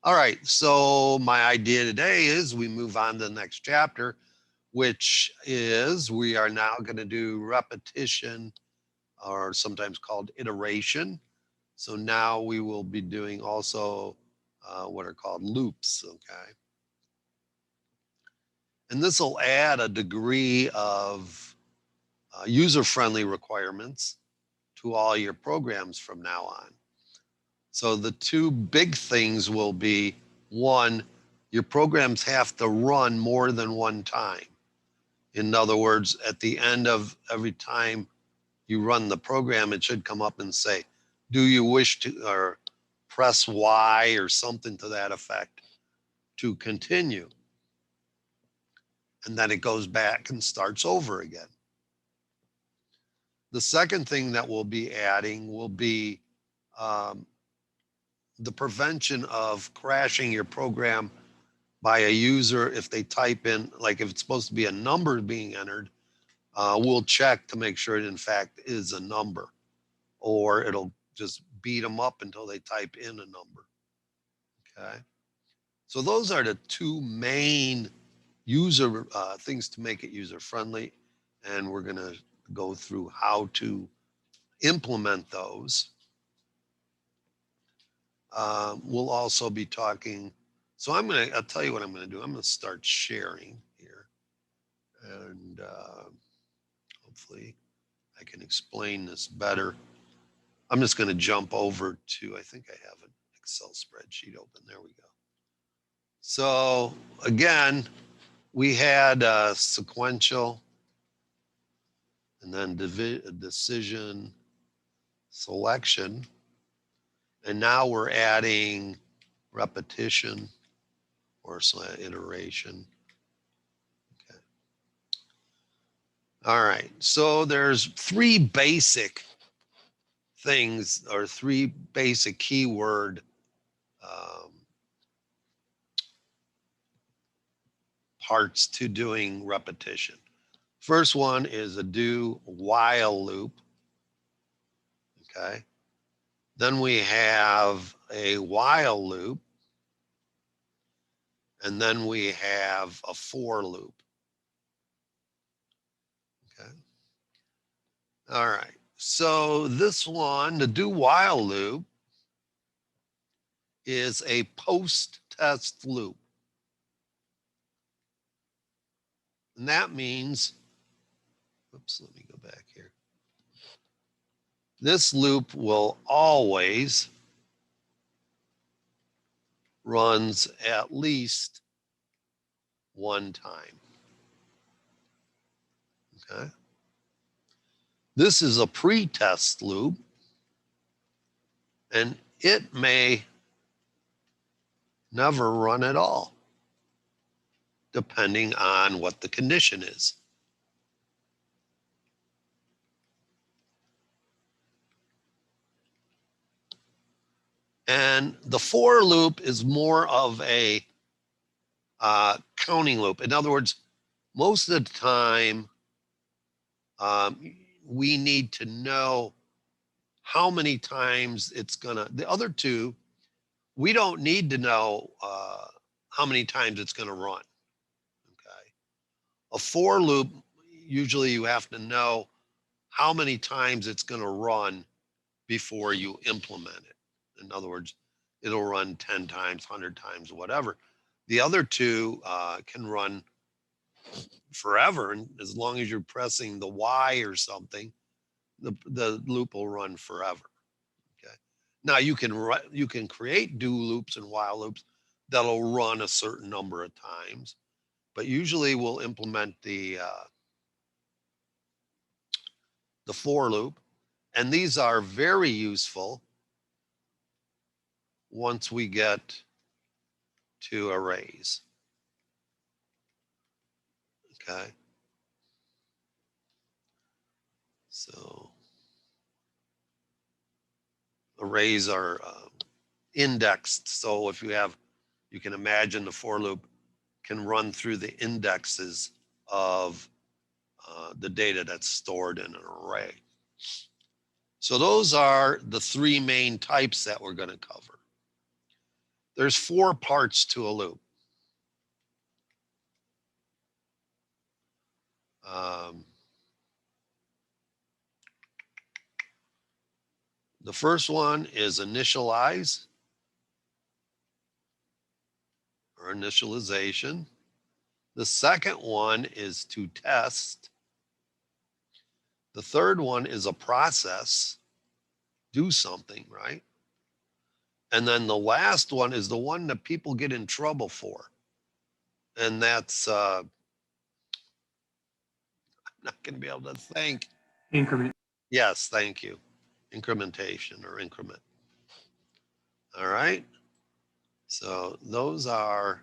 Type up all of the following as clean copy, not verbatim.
All right, so my idea today is we move on to the next chapter, which is we are now going to do repetition, or sometimes called iteration. So now we will be doing also what are called loops, okay? And this will add a degree of user-friendly requirements to all your programs from now on. So the two big things will be, one, your programs have to run more than one time. In other words, at the end of every time you run the program, it should come up and say, do you wish to, or press Y or something to that effect to continue. And then it goes back and starts over again. The second thing that we'll be adding will be um, the prevention of crashing your program by a user if they type in, like if it's supposed to be a number being entered, we'll check to make sure it in fact is a number, or it'll just beat them up until they type in a number. Okay. So those are the two main user things to make it user friendly. And we're going to go through how to implement those. We'll also be talking. So I'll tell you what I'm going to do. I'm going to start sharing here. And hopefully I can explain this better. I'm just going to jump over to, I think I have an Excel spreadsheet open. There we go. So again, we had sequential and then decision selection. And now we're adding repetition or iteration. Okay. All right. So there's three basic things, or three basic keyword parts to doing repetition. First one is a do while loop. Okay. Then we have a while loop. And then we have a for loop. Okay. All right. So this one, the do while loop, is a post-test loop. And that means, oops, let me go back here. This loop will always runs at least one time. Okay. This is a pre-test loop, and it may never run at all, depending on what the condition is. And the for loop is more of a counting loop. In other words, most of the time, we need to know how many times it's gonna, the other two, we don't need to know how many times it's gonna run, okay? A for loop, usually you have to know how many times it's gonna run before you implement it. In other words, it'll run 10 times, 100 times, whatever. The other two can run forever, and as long as you're pressing the Y or something, the loop will run forever. Okay. Now you can create do loops and while loops that'll run a certain number of times, but usually we'll implement the for loop, and these are very useful once we get to arrays. Okay. So arrays are indexed. So if you can imagine the for loop can run through the indexes of the data that's stored in an array. So those are the three main types that we're going to cover. There's 4 parts to a loop. The first one is initialize or initialization. The second one is to test. The third one is a process, do something, right? And then the last one is the one that people get in trouble for. And that's, I'm not going to be able to think. Increment. Yes, thank you. Incrementation or increment. All right. So those are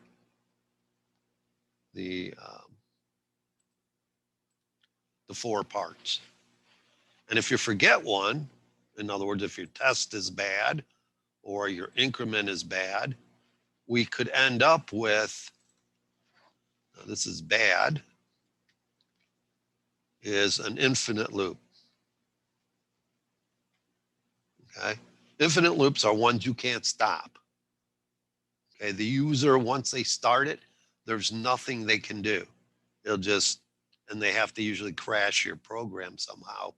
the 4 parts. And if you forget one, in other words, if your test is bad or your increment is bad, we could end up with, this is bad, is an infinite loop. Okay. Infinite loops are ones you can't stop. Okay. The user, once they start it, there's nothing they can do. They'll just, and they have to usually crash your program somehow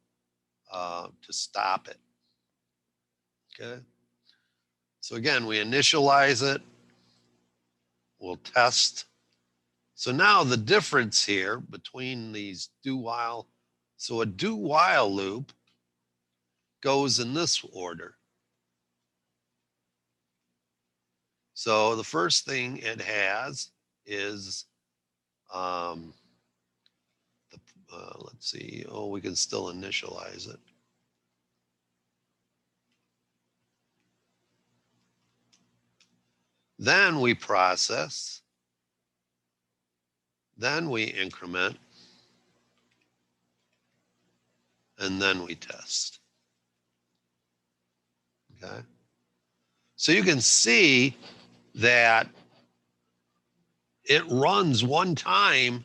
to stop it. Okay. So again, we initialize it. We'll test. So now the difference here between these do while, so a do while loop goes in this order. So the first thing it has is, let's see, oh, we can still initialize it. Then we process, then we increment, and then we test. Okay. So you can see that it runs one time.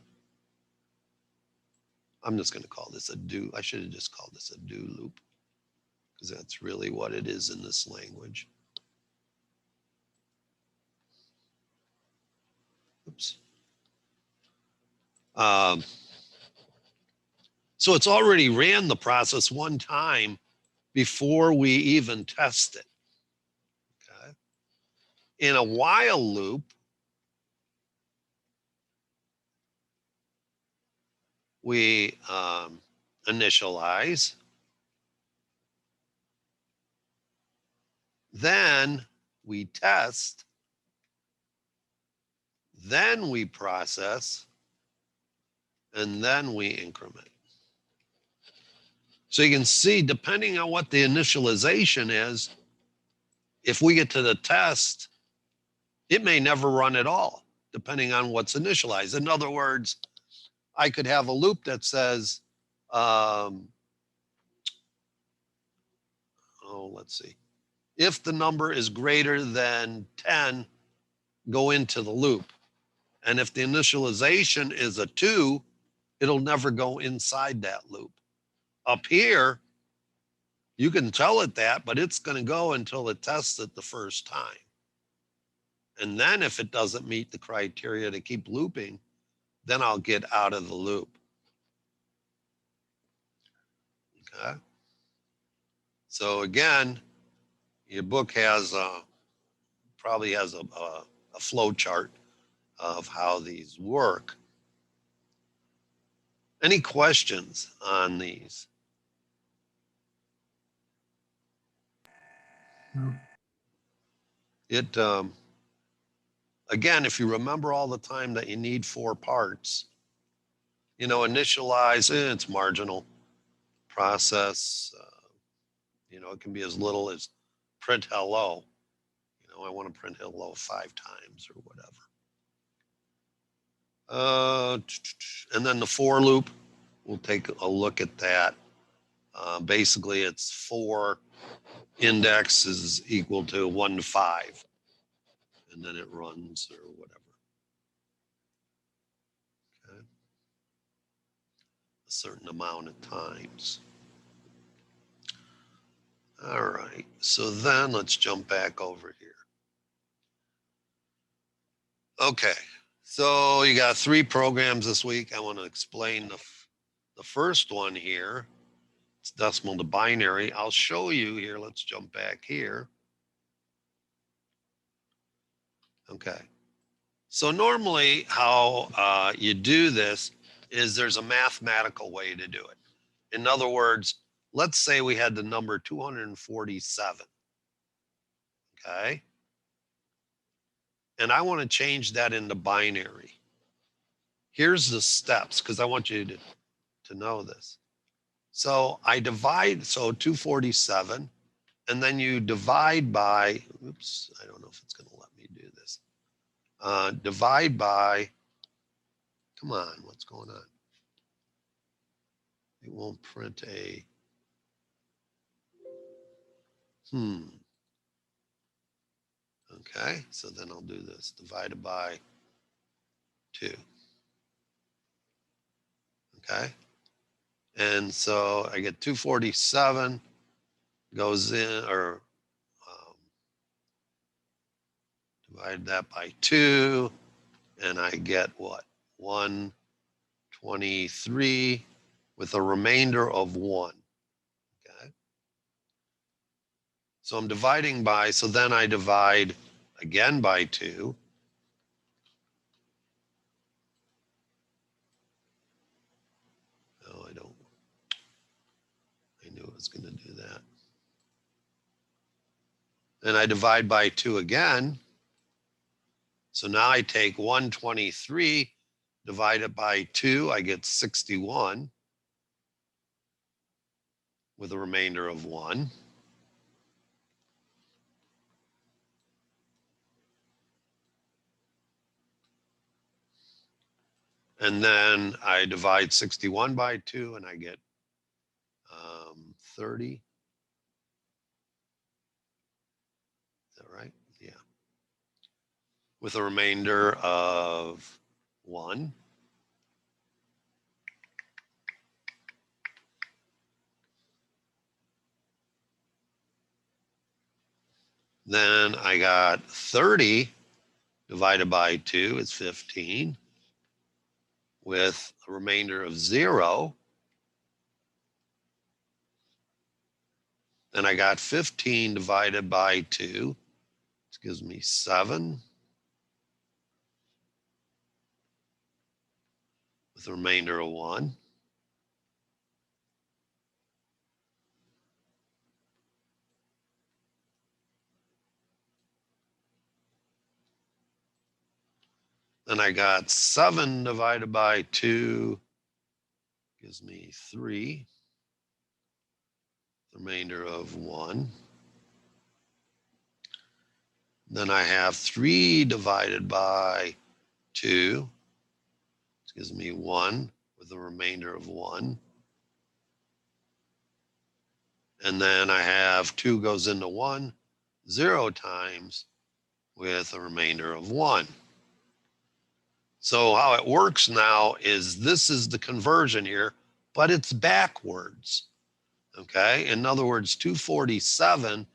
I'm just going to call this a do. I should have just called this a do loop because that's really what it is in this language. Oops. So it's already ran the process one time before we even test it. Okay. In a while loop, we initialize, then we test, then we process, and then we increment. So you can see, depending on what the initialization is, if we get to the test, it may never run at all, depending on what's initialized. In other words, I could have a loop that says, let's see, if the number is greater than 10, go into the loop. And if the initialization is a 2, it'll never go inside that loop. Up here, you can tell it that, but it's going to go until it tests it the first time. And then if it doesn't meet the criteria to keep looping, then I'll get out of the loop. Okay. So again, your book has probably has a flow chart of how these work. Any questions on these? No. It again, if you remember all the time that you need 4 parts, you know, initialize, it's marginal. Process, you know, it can be as little as print hello. You know, I want to print hello 5 times or whatever. And then the for loop, we'll take a look at that. Basically, it's 4 index is equal to 1 to 5. And then it runs or whatever. Okay. A certain amount of times. All right. So then let's jump back over here. Okay, so you got 3 programs this week. I want to explain the first one here. It's decimal to binary. I'll show you here. Let's jump back here. Okay. So normally how you do this is there's a mathematical way to do it. In other words, let's say we had the number 247. Okay. And I want to change that into binary. Here's the steps because I want you to know this. So I divide, so 247, and then you divide by, oops, I don't know if it's going to let me do this. Divide by, come on, what's going on? It won't print a, Okay, so then I'll do this, divided by 2. Okay, and so I get 247 goes in, or divide that by 2, and I get what? 123 with a remainder of 1. Okay, so I'm dividing by, so then I divide again by 2. Oh, I knew it was going to do that. And I divide by 2 again. So now I take 123 divided by 2, I get 61 with a remainder of 1. And then I divide 61 by 2 and I get 30. Is that right? Yeah. With a remainder of 1. Then I got 30 divided by 2 is 15 with a remainder of 0. Then I got 15 divided by 2. This gives me 7 with a remainder of 1. Then I got 7 divided by 2 gives me 3. The remainder of 1. Then I have 3 divided by 2. This gives me 1 with a remainder of 1. And then I have 2 goes into 1 0 times with a remainder of 1. So how it works now is this is the conversion here, but it's backwards. Okay, in other words, 247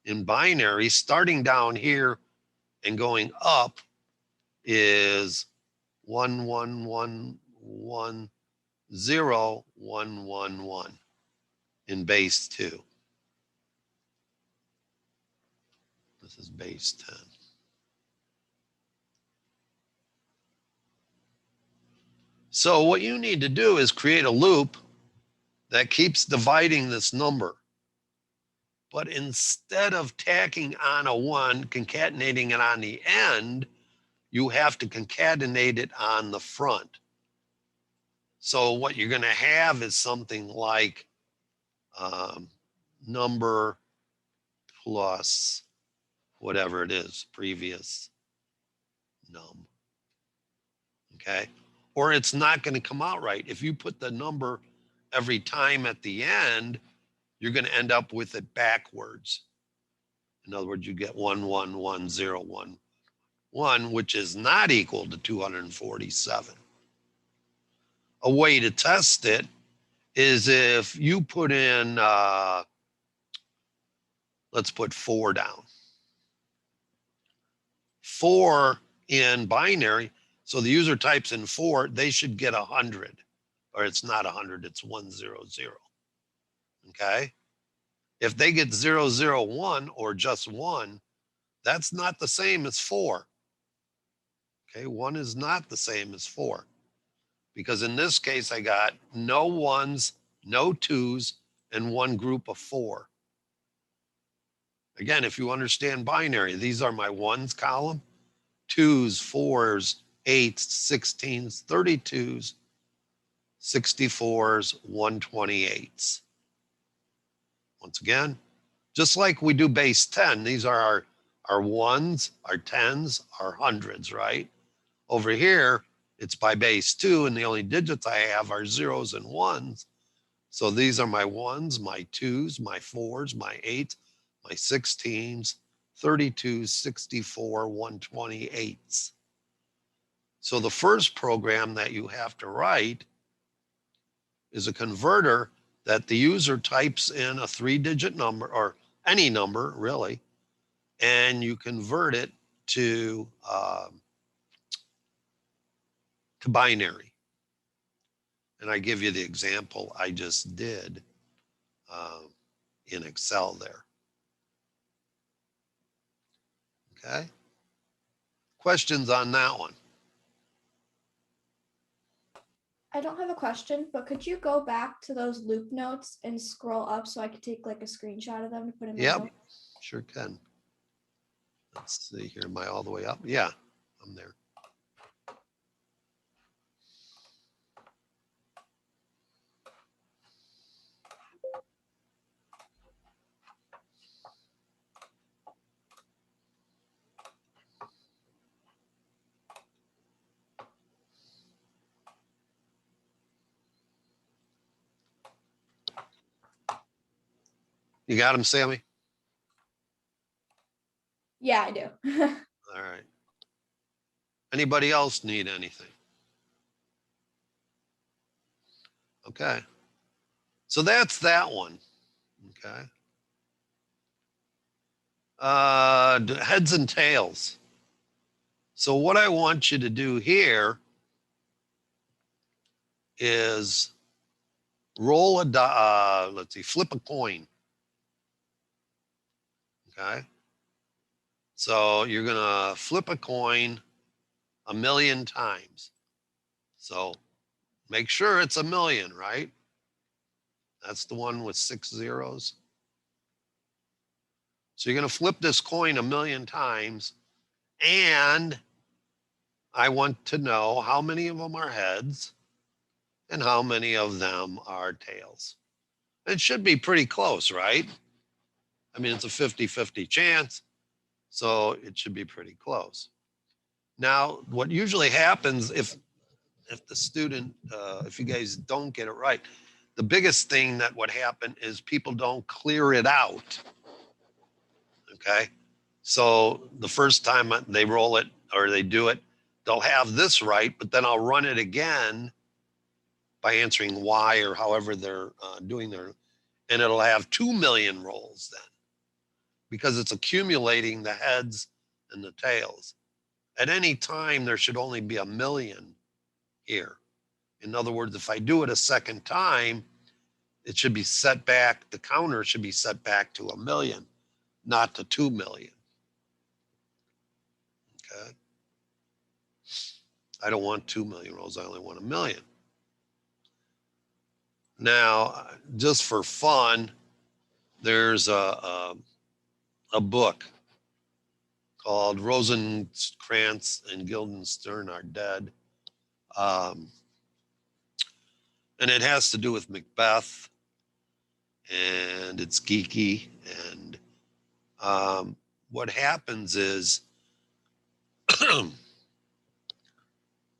in binary, starting down here and going up, is 1111011 in base 2. This is base 10. So what you need to do is create a loop that keeps dividing this number. But instead of tacking on a 1, concatenating it on the end, you have to concatenate it on the front. So what you're going to have is something like number plus whatever it is, previous num. Okay? Or it's not going to come out right. If you put the number every time at the end, you're going to end up with it backwards. In other words, you get 111011, which is not equal to 247. A way to test it is if you put in, let's put 4 down. 4 in binary. So the user types in 4, they should get 100, or it's not 100, it's 100. Okay. If they get 001 or just 1, that's not the same as 4. Okay. 1 is not the same as 4, because in this case, I got no 1s, no 2s, and one group of 4. Again, if you understand binary, these are my 1s column, 2s, 4s, 8s, 16s, 32s, 64s, 128s. Once again, just like we do base 10, these are our 1s, our 10s, our 100s, right? Over here, it's by base 2, and the only digits I have are 0s and 1s. So these are my 1s, my 2s, my 4s, my 8s, my 16s, 32s, 64, 128s. So the first program that you have to write is a converter that the user types in a 3-digit number, or any number really, and you convert it to binary. And I give you the example I just did in Excel there. Okay. Questions on that one? I don't have a question, but could you go back to those loop notes and scroll up so I could take like a screenshot of them to put in my Yep, notes? sure can. Let's see here. Am I all the way up? Yeah, I'm there. You got them, Sammy? Yeah, I do. All right. Anybody else need anything? Okay. So that's that one. Okay. Heads and tails. So what I want you to do here is roll a let's see, flip a coin. Okay. So you're gonna flip a coin 1,000,000 times. So make sure it's 1,000,000, right? That's the one with 6 zeros. So you're gonna flip this coin 1,000,000 times, and I want to know how many of them are heads and how many of them are tails. It should be pretty close, right? I mean, it's a 50-50 chance, so it should be pretty close. Now, what usually happens if the student, if you guys don't get it right, the biggest thing that would happen is people don't clear it out. Okay. So the first time they roll it or they do it, they'll have this right, but then I'll run it again by answering why or however they're doing their, and it'll have 2,000,000 rolls then, because it's accumulating the heads and the tails. At any time, there should only be 1,000,000 here. In other words, if I do it a second time, it should be set back, the counter should be set back to 1,000,000, not to 2,000,000. Okay. I don't want 2,000,000 rolls, I only want 1,000,000. Now, just for fun, there's a book called Rosencrantz and Guildenstern Are Dead. And it has to do with Macbeth, and it's geeky. And what happens is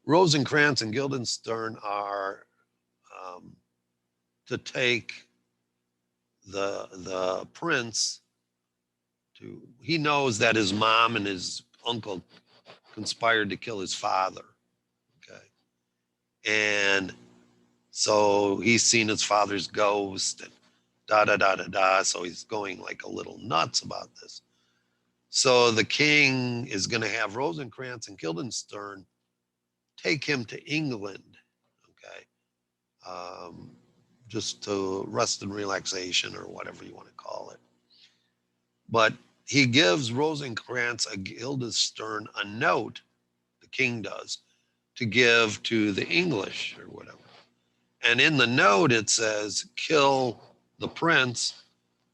Rosencrantz and Guildenstern are to take the prince to, he knows that his mom and his uncle conspired to kill his father. Okay. And so he's seen his father's ghost and da da da da da. So he's going like a little nuts about this. So the king is going to have Rosencrantz and Guildenstern take him to England, okay, just to rest and relaxation or whatever you want to call it. But he gives Rosencrantz and Guildenstern a note, the king does, to give to the English or whatever. And in the note, it says, kill the prince,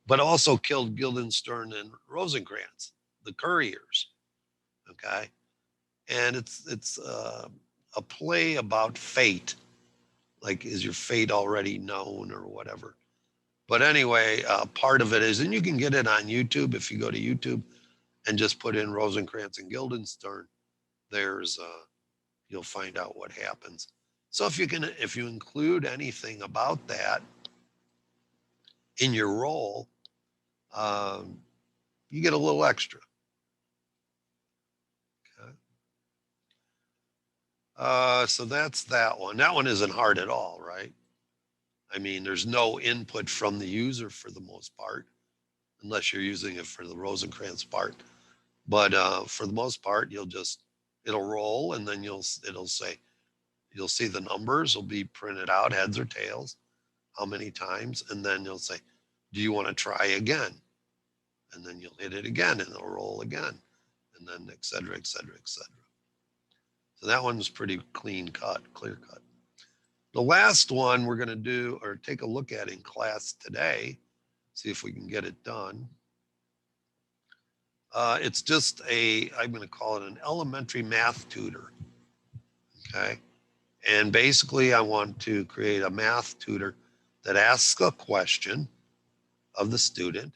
but also killed Guildenstern and Rosencrantz, the couriers. Okay. And it's a play about fate. Like, is your fate already known or whatever? But anyway, part of it is, and you can get it on YouTube if you go to YouTube and just put in Rosencrantz and Guildenstern. There's you'll find out what happens. So if you include anything about that in your role, um, you get a little extra. Okay. So that's that one. That one isn't hard at all, right? I mean, there's no input from the user for the most part, unless you're using it for the Rosencrantz part. But for the most part, it'll roll, and then it'll say, you'll see the numbers will be printed out, heads or tails, how many times, and then you'll say, do you want to try again? And then you'll hit it again, and it'll roll again, and then et cetera, et cetera, et cetera. So that one's pretty clear cut. The last one we're going to do or take a look at in class today, see if we can get it done. It's just I'm going to call it an elementary math tutor. Okay. And basically, I want to create a math tutor that asks a question of the student,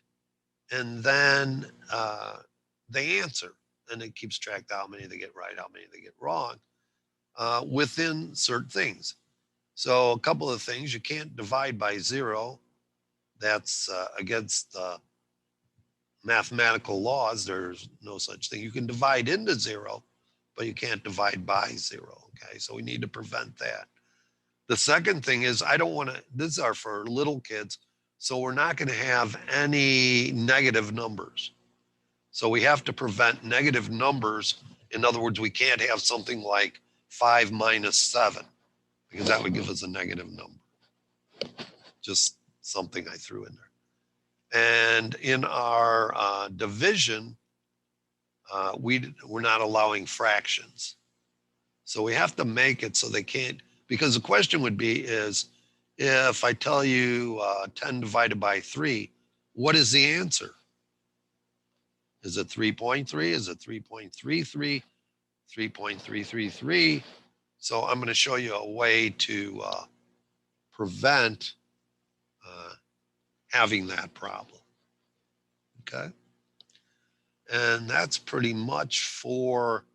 and then they answer. And it keeps track of how many they get right, how many they get wrong, within certain things. So a couple of things, you can't divide by zero. That's against mathematical laws. There's no such thing. You can divide into zero, but you can't divide by zero. Okay, so we need to prevent that. The second thing is I don't want to, these are for little kids, so we're not going to have any negative numbers. So we have to prevent negative numbers. In other words, we can't have something like 5 minus 7, because that would give us a negative number. Just something I threw in there. And in our division, we're not allowing fractions. So we have to make it so they can't, because the question would be is, if I tell you 10 divided by 3, what is the answer? Is it 3.3? Is it 3.33? 3.333? So I'm going to show you a way to prevent having that problem. Okay. And that's pretty much for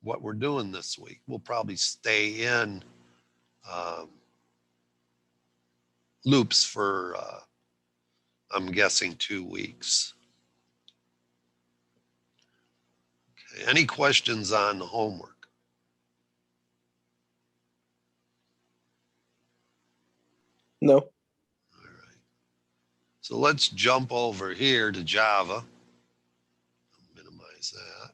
what we're doing this week. We'll probably stay in loops for, I'm guessing, 2 weeks. Okay. Any questions on the homework? No. All right. So let's jump over here to Java. Minimize that.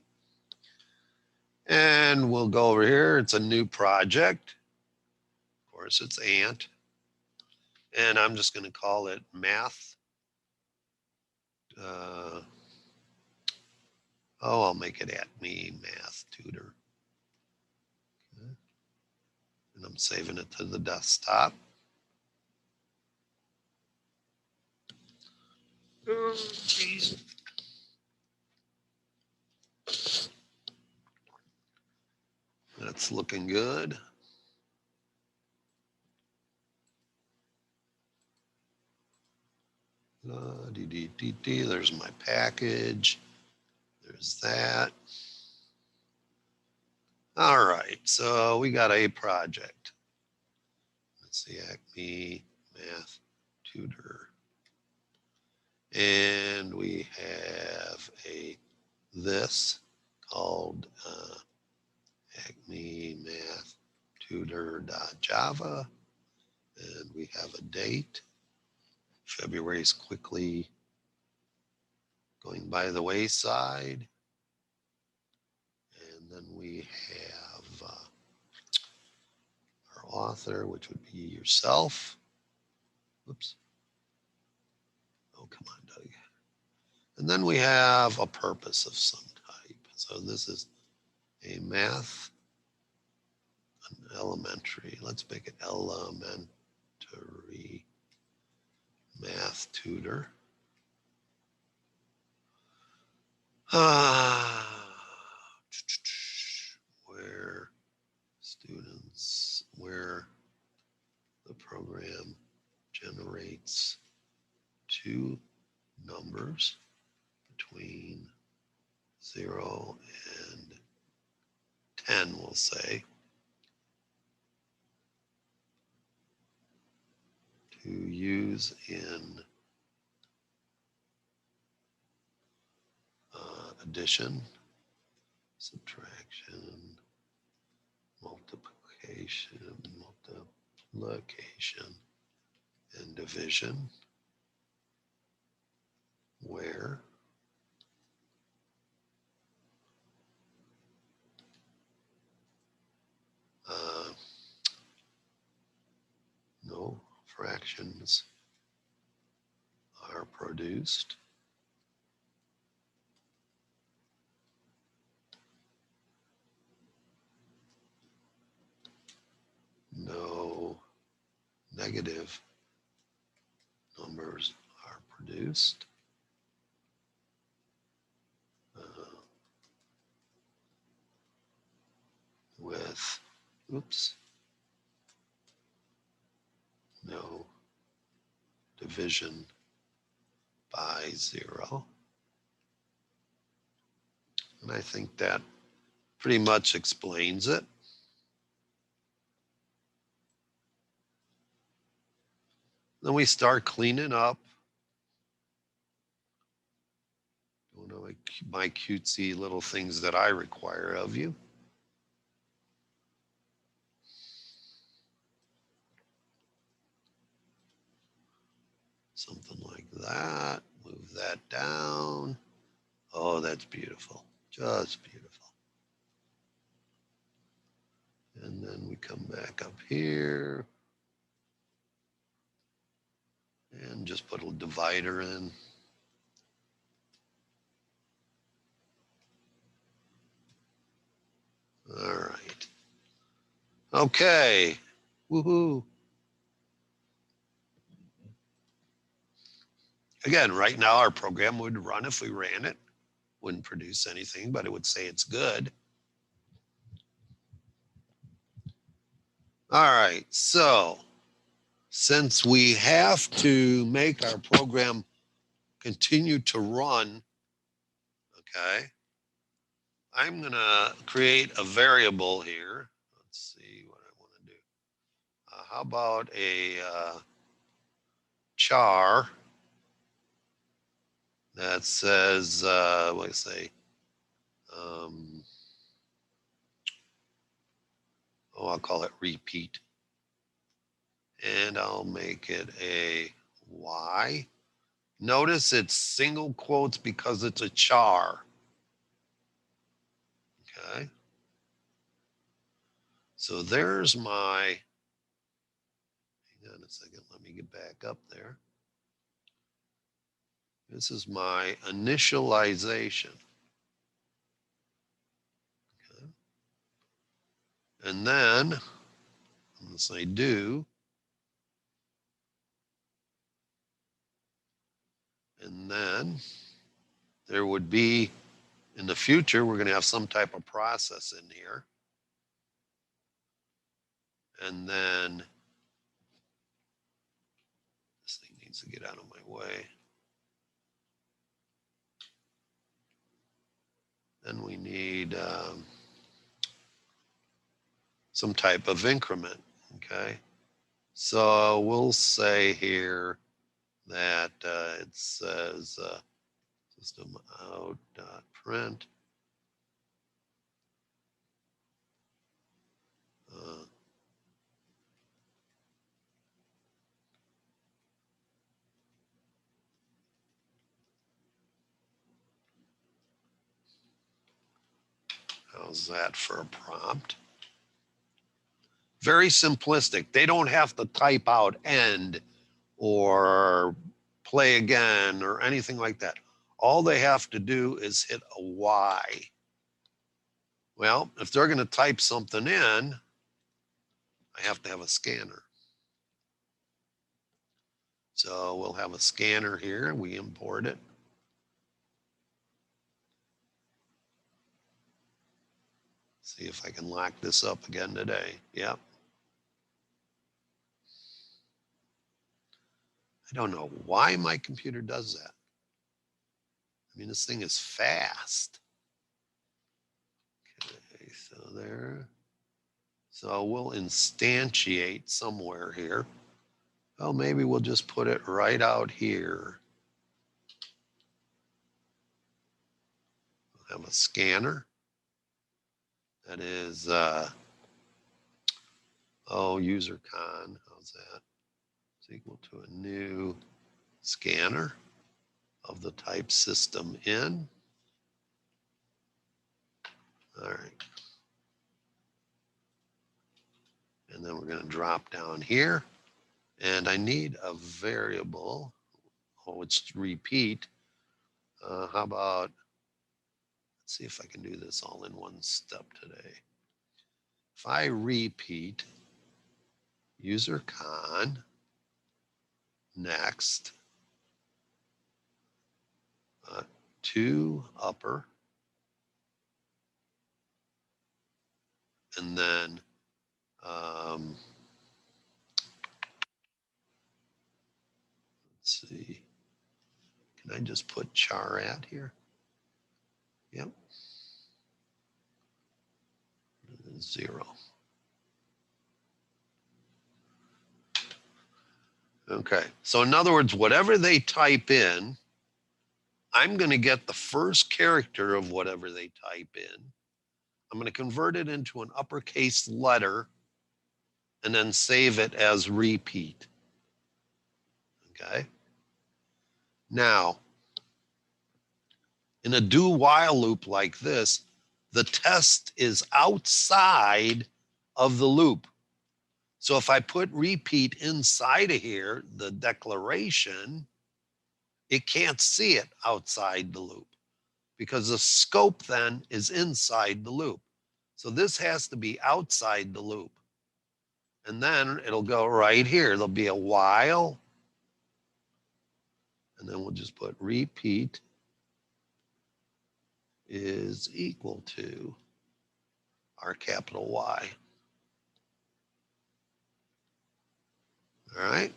And we'll go over here. It's a new project. Of course, it's Ant. And I'm just going to call it Math. I'll make it @me Math Tutor. Okay. And I'm saving it to the desktop. Oh, geez. That's looking good. There's my package. There's that. All right, so we got a project. Let's see, Acme Math Tutor. And we have this called Acme Math Tutor.java. And we have a date. February is quickly going by the wayside. And then we have our author, which would be yourself. Oops. Oh, come on, Doug. And then we have a purpose of some type. So this is a math, an elementary. Let's make it elementary math tutor. Where students, where the program generates two numbers between 0 and 10, we'll say, to use in addition, subtraction, multiplication, and division, where no fractions are produced, no negative numbers are produced, with, oops, no division by 0. And I think that pretty much explains it. Then we start cleaning up. Don't know my cutesy little things that I require of you. Something like that. Move that down. Oh, that's beautiful. Just beautiful. And then we come back up here and just put a divider in. All right. Okay. Woohoo. Again, right now our program would run if we ran it. Wouldn't produce anything, but it would say it's good. All right, so since we have to make our program continue to run, okay, I'm gonna create a variable here. Let's see what I wanna do. How about a char that says, what do I say? I'll call it repeat. And I'll make it a Y. Notice it's single quotes because it's a char. Okay. So there's my, hang on a second, let me get back up there. This is my initialization. Okay. And then, I'm going to say do. And then there would be, in the future, we're going to have some type of process in here. And then this thing needs to get out of my way. Then we need some type of increment, okay? So we'll say here that it says system out dot print How's that for a prompt? Very simplistic. They don't have to type out end or play again or anything like that. All they have to do is hit a Y. Well, if they're going to type something in, I have to have a scanner. So we'll have a scanner here. We import it. See if I can lock this up again today. Yep. I don't know why my computer does that. I mean, this thing is fast. Okay, so there. So we'll instantiate somewhere here. Oh, maybe we'll just put it right out here. We'll have a scanner. That is, user con. How's that? It's equal to a new scanner of the type system in. All right. And then we're going to drop down here. And I need a variable. Oh, it's repeat. How about, let's see if I can do this all in one step today. If I repeat user con next to upper, and then let's see, can I just put char at here? Yep. 0. Okay, so in other words, whatever they type in, I'm going to get the first character of whatever they type in. I'm going to convert it into an uppercase letter and then save it as repeat. Okay. Now, in a do while loop like this, the test is outside of the loop. So if I put repeat inside of here, the declaration, it can't see it outside the loop because the scope then is inside the loop. So this has to be outside the loop. And then it'll go right here. There'll be a while. And then we'll just put repeat is equal to our capital Y. All right.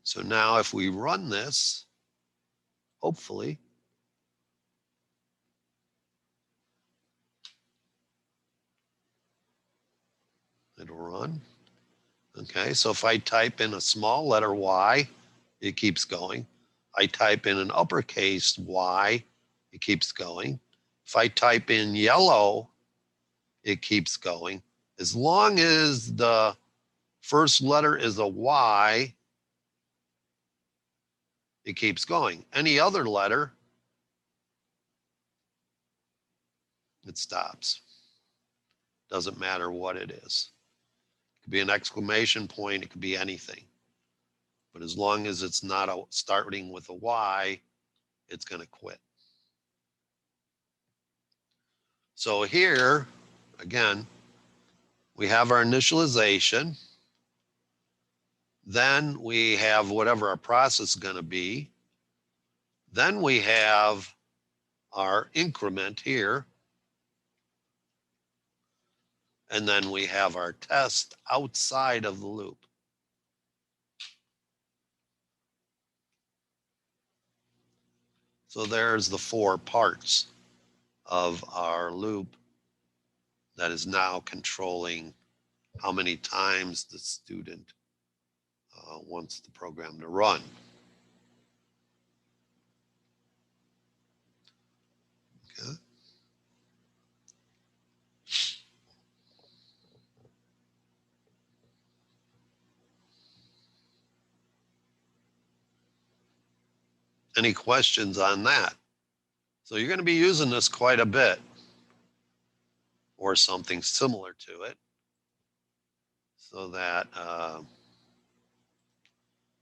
So now if we run this, hopefully, it'll run. Okay, so if I type in a small letter Y, it keeps going. I type in an uppercase Y, it keeps going. If I type in yellow, it keeps going. As long as the first letter is a Y, it keeps going. Any other letter, it stops. Doesn't matter what it is. It could be an exclamation point, it could be anything. But as long as it's not starting with a Y, it's going to quit. So here, again, we have our initialization. Then we have whatever our process is going to be. Then we have our increment here. And then we have our test outside of the loop. So there's the 4 parts of our loop that is now controlling how many times the student wants the program to run. Okay. Any questions on that? So you're going to be using this quite a bit or something similar to it so that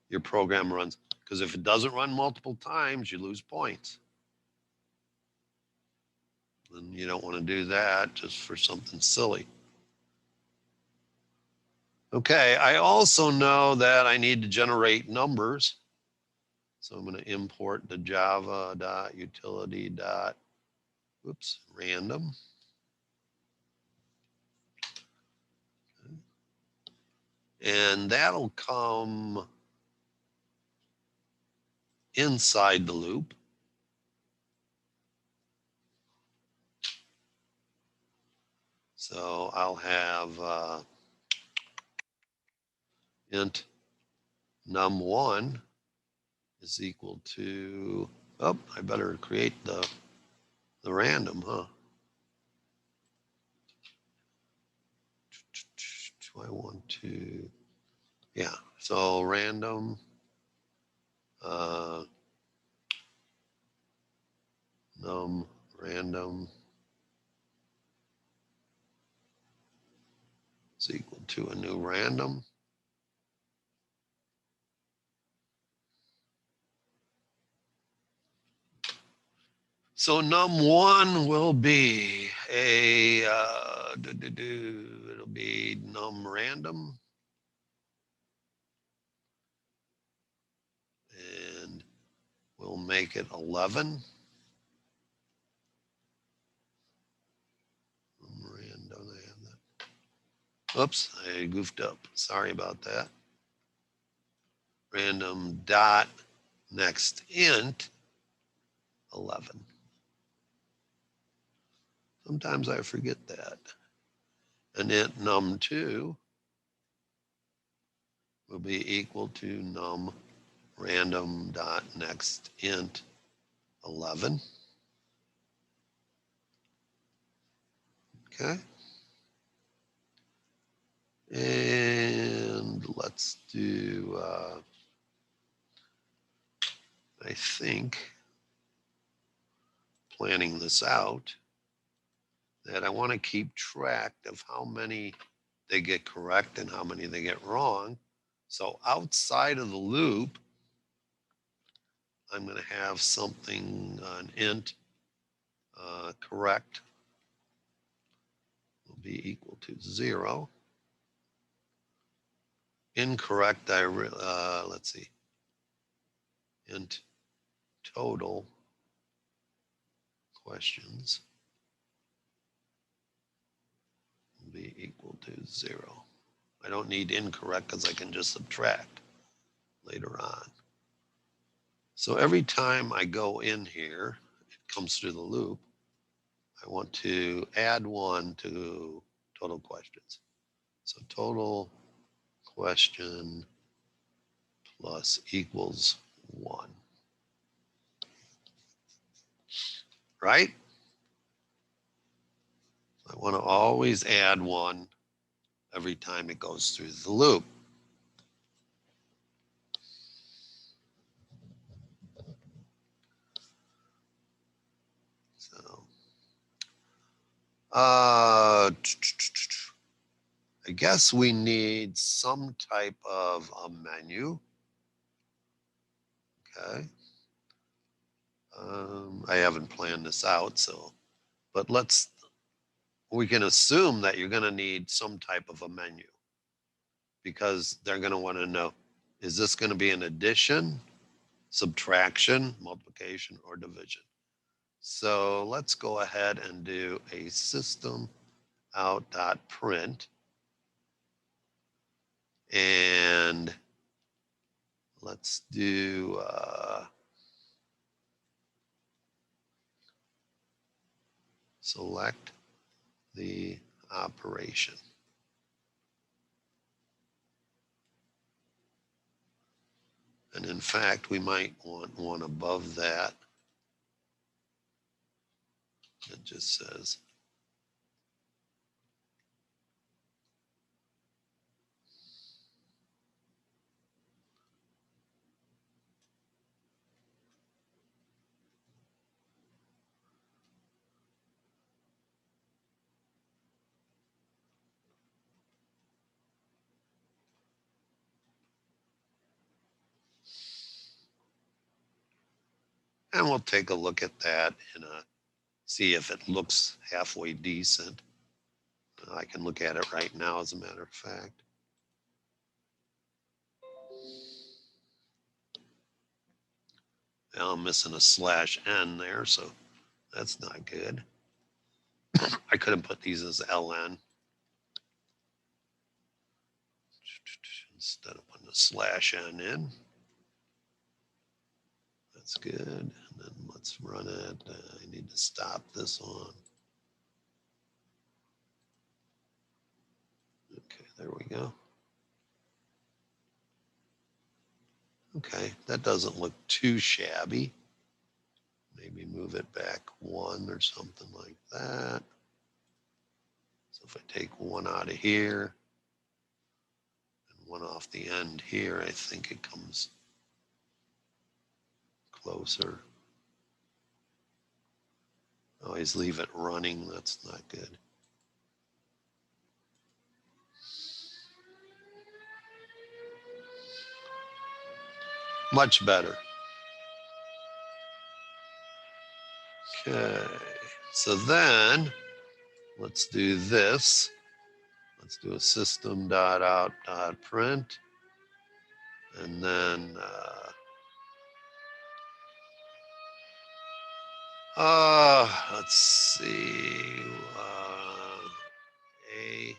your program runs. Because if it doesn't run multiple times, you lose points. And you don't want to do that just for something silly. Okay, I also know that I need to generate numbers. So I'm going to import the java.utility. Random. And that'll come inside the loop. So I'll have int num1 is equal to, oh, I better create the random, huh? Do I want to, yeah, so random, num random is equal to a new random. So num1 will be a, it'll be num random. And we'll make it 11. Random, I have that. Oops, I goofed up. Sorry about that. Random dot next int 11. Sometimes I forget that. And int num2 will be equal to num random dot next int 11. Okay. And let's do, I think, planning this out, that I want to keep track of how many they get correct and how many they get wrong. So outside of the loop, I'm going to have something, an int correct will be equal to 0. Incorrect, let's see, int total questions will be equal to 0. I don't need incorrect because I can just subtract later on. So every time I go in here, it comes through the loop, I want to add 1 to total questions. So total question plus equals 1. Right? I want to always add 1 every time it goes through the loop. So, I guess we need some type of a menu. Okay. I haven't planned this out, so, but we can assume that you're going to need some type of a menu because they're going to want to know, is this going to be an addition, subtraction, multiplication, or division? So let's go ahead and do a system out.print, and let's do select the operation. And in fact, we might want one above that. It just says And we'll take a look at that and see if it looks halfway decent. I can look at it right now, as a matter of fact. Now I'm missing a /n there, so that's not good. I could have put these as ln instead of putting a /n in. That's good. And then let's run it. I need to stop this one. Okay, there we go. Okay, that doesn't look too shabby. Maybe move it back 1 or something like that. So if I take 1 out of here and 1 off the end here, I think it comes closer. Always leave it running. That's not good. Much better. Okay, so then let's do this. Let's do a system.out.print. And then, let's see, A.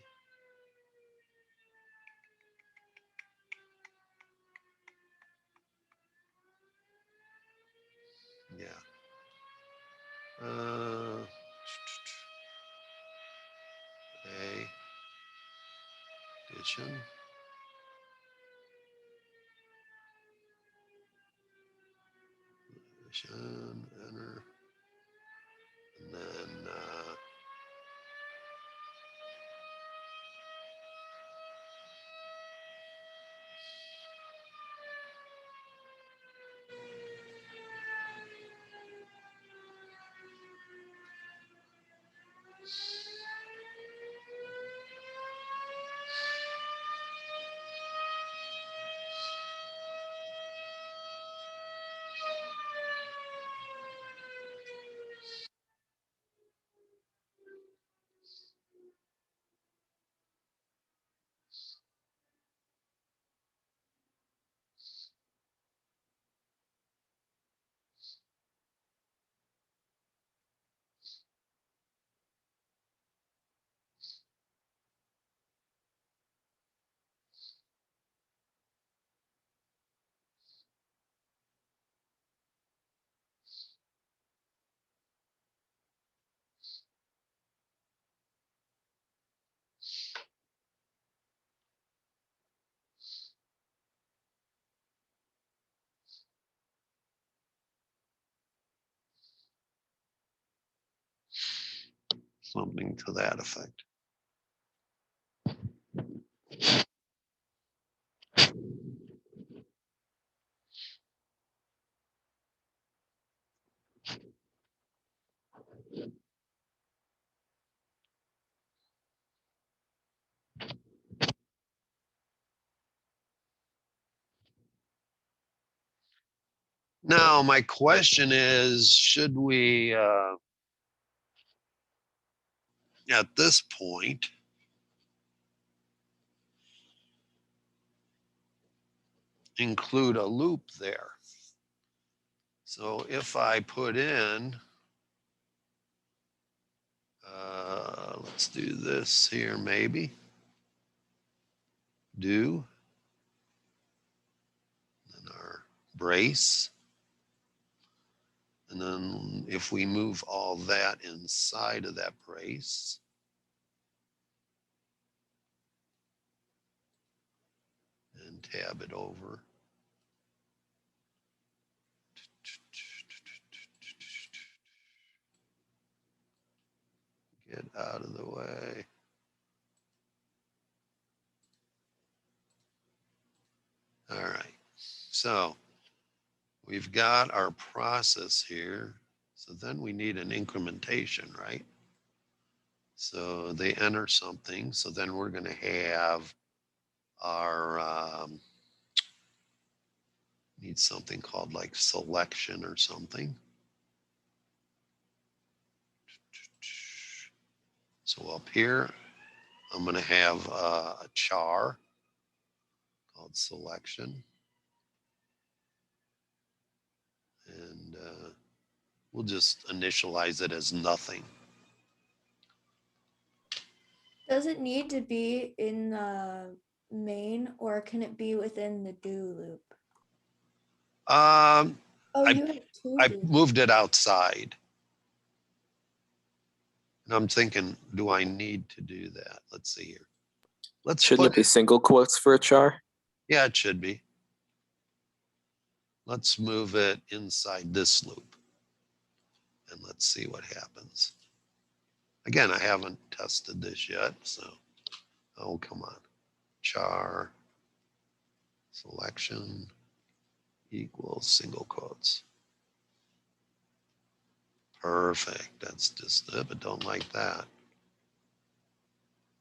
Yeah. A. Addition. Addition, enter. And then, something to that effect. Now, my question is, should we, at this point, include a loop there? So if I put in, let's do this here, maybe. Do. And our brace. And then if we move all that inside of that brace, and tab it over. Get out of the way. All right. So we've got our process here. So then we need an incrementation, right? So they enter something. So then we're going to have our, need something called like selection or something. So up here, I'm going to have a char called selection. And we'll just initialize it as nothing. Does it need to be in the main or can it be within the do loop? Um, Oh, I- you have two I loops. moved it outside. And I'm thinking, do I need to do that? Let's see here. Let's Shouldn't put it be single quotes for a char? Yeah, it should be. Let's move it inside this loop. And let's see what happens. Again, I haven't tested this yet, so, oh, come on. Char selection equals single quotes. Perfect. That's just it, but don't like that.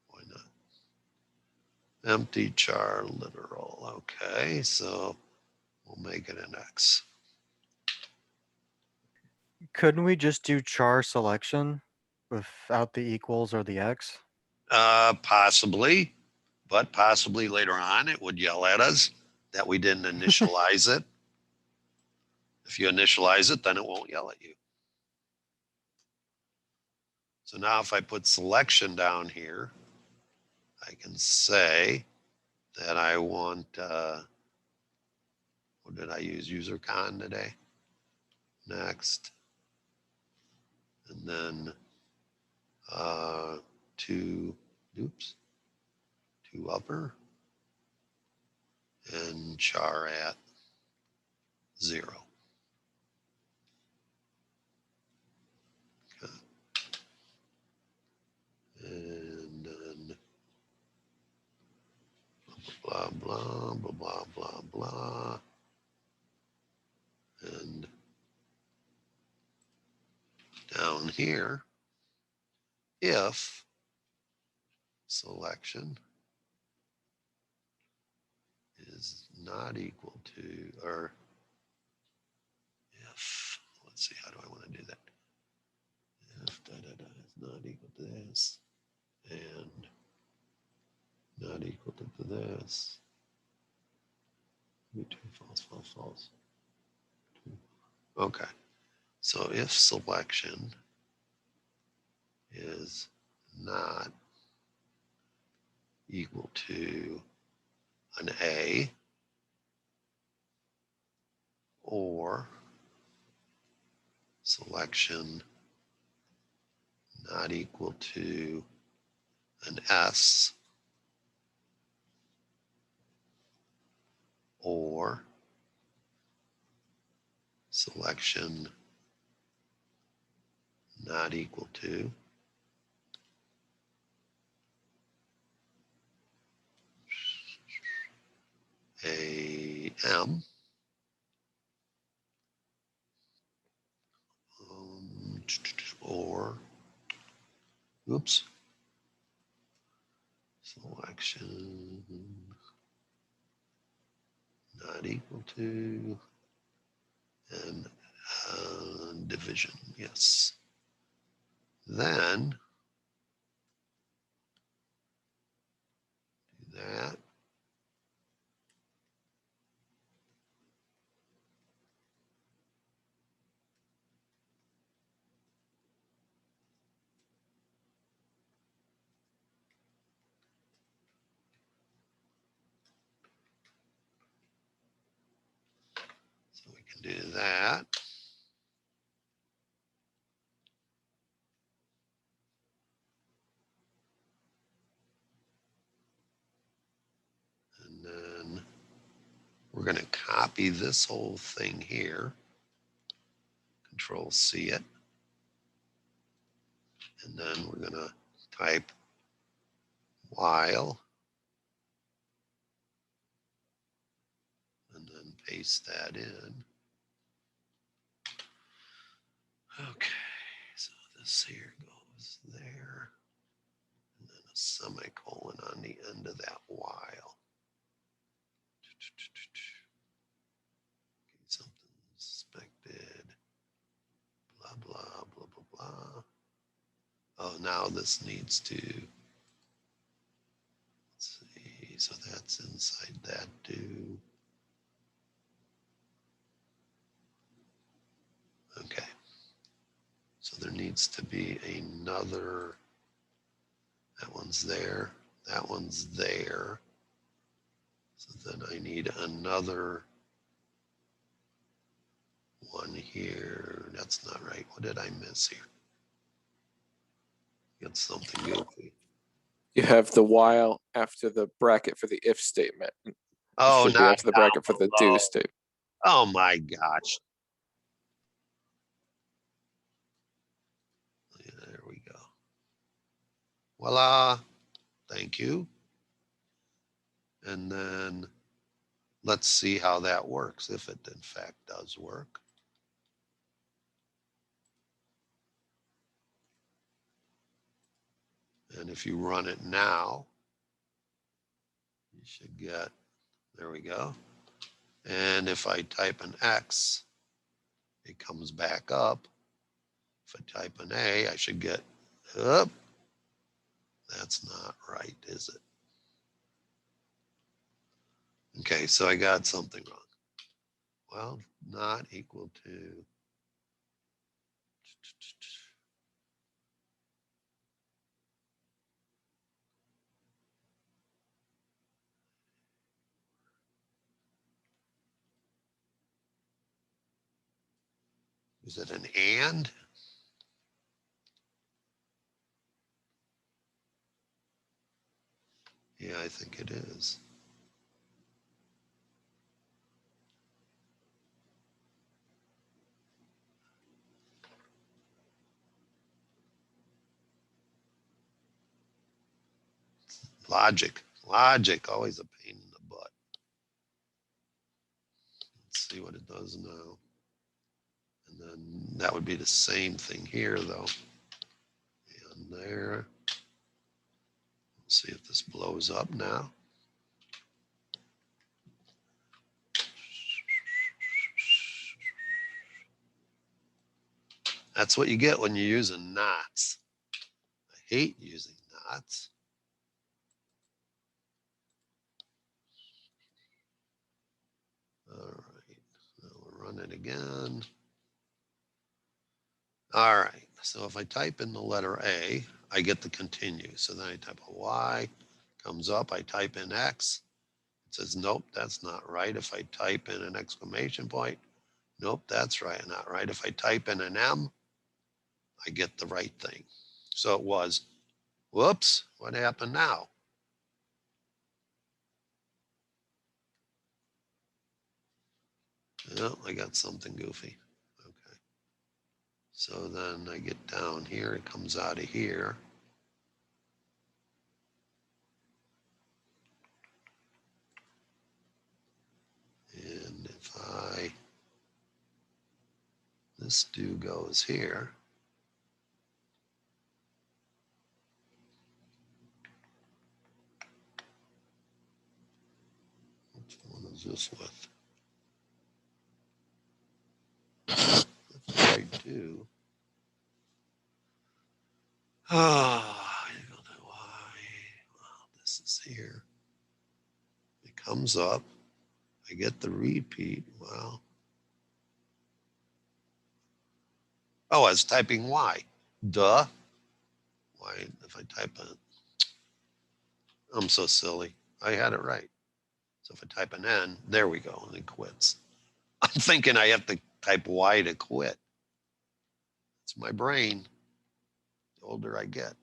Why not? Empty char literal. Okay, so we'll make it an X. Couldn't we just do char selection without the equals or the X? Possibly, but possibly later on it would yell at us that we didn't initialize it. If you initialize it, then it won't yell at you. So now if I put selection down here, I can say that I want, what did I use? UserCon today. Next. And then two upper and char at 0. Okay. And then blah, blah, blah, blah, blah, blah. And down here, if selection is not equal to, or if, let's see, how do I want to do that? If da da da is not equal to this and not equal to this, true, false, false, false. Okay, so if selection is not equal to an A or selection not equal to an S or selection not equal to a M, or, oops, selection not equal to, and division, yes. Then do that. So we can do that. And then we're going to copy this whole thing here. Control C it. And then we're going to type while and then paste that in. Okay, so this here goes there. And then a semicolon on the end of that while. Something suspected. Blah, blah, blah, blah, blah. Oh, now this needs to, let's see, so that's inside that too. Okay. So there needs to be another, that one's there, that one's there. So then I need another one here. That's not right. What did I miss here? Got something goofy. You have the while after the bracket for the if statement. It Oh, should be not after the bracket for the below. do statement. Oh my gosh. Yeah, there we go. Voila. Thank you. And then let's see how that works, if it in fact does work. And if you run it now, you should get, there we go. And if I type an X, it comes back up. If I type an A, I should get up. That's not right, is it? Okay, so I got something wrong. Well, not equal to. Is it an and? Yeah, I think it is. Logic, always a pain in the butt. Let's see what it does now. And then that would be the same thing here though. And there. Let's see if this blows up now. That's what you get when you're using knots. I hate using knots. All right, now we'll run it again. All right, so if I type in the letter A, I get the continue. So then I type a Y, comes up, I type in X. It says, nope, that's not right. If I type in an exclamation point, nope, that's right, not right. If I type in an M, I get the right thing. So it was, whoops, what happened now? Oh, I got something goofy. Okay. So then I get down here, it comes out of here. And if this do goes here. Which one is this with? That's right too. Ah, you go to Y. Well, this is here. It comes up. I get the repeat. Well, oh, I was typing Y. Duh. Why? If I type a, I'm so silly. I had it right. So if I type an N, there we go, and it quits. I'm thinking I have to type Y to quit. It's my brain. The older I get.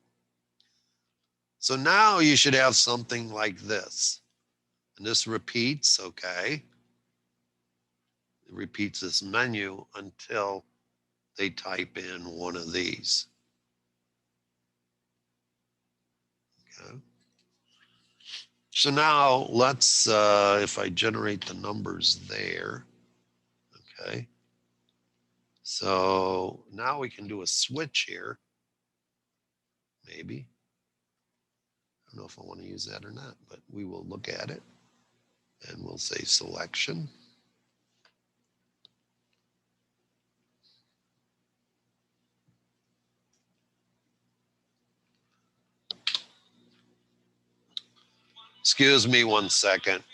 So now you should have something like this. And this repeats, okay? It repeats this menu until they type in one of these. Okay. So now let's, if I generate the numbers there, okay. So now we can do a switch here, maybe. I don't know if I want to use that or not, but we will look at it and we'll say selection. Excuse me 1 second.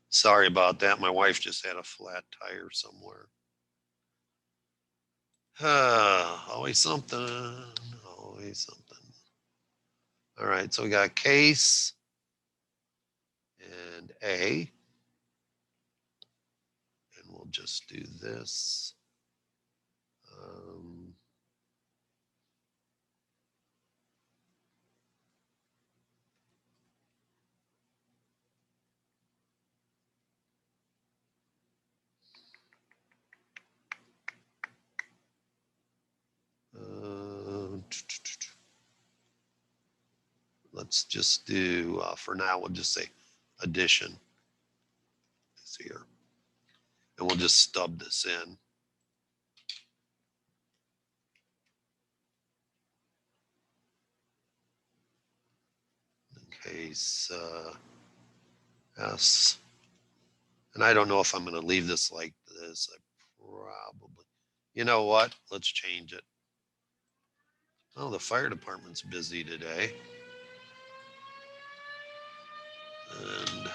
Sorry about that. My wife just had a flat tire somewhere. Always something, always something. All right, so we got case and A. And we'll just do this. Um, let's just do, for now, we'll just say addition is here. And we'll just stub this in. In case S. And I don't know if I'm going to leave this like this. I probably, you know what? Let's change it. Oh, the fire department's busy today. And let's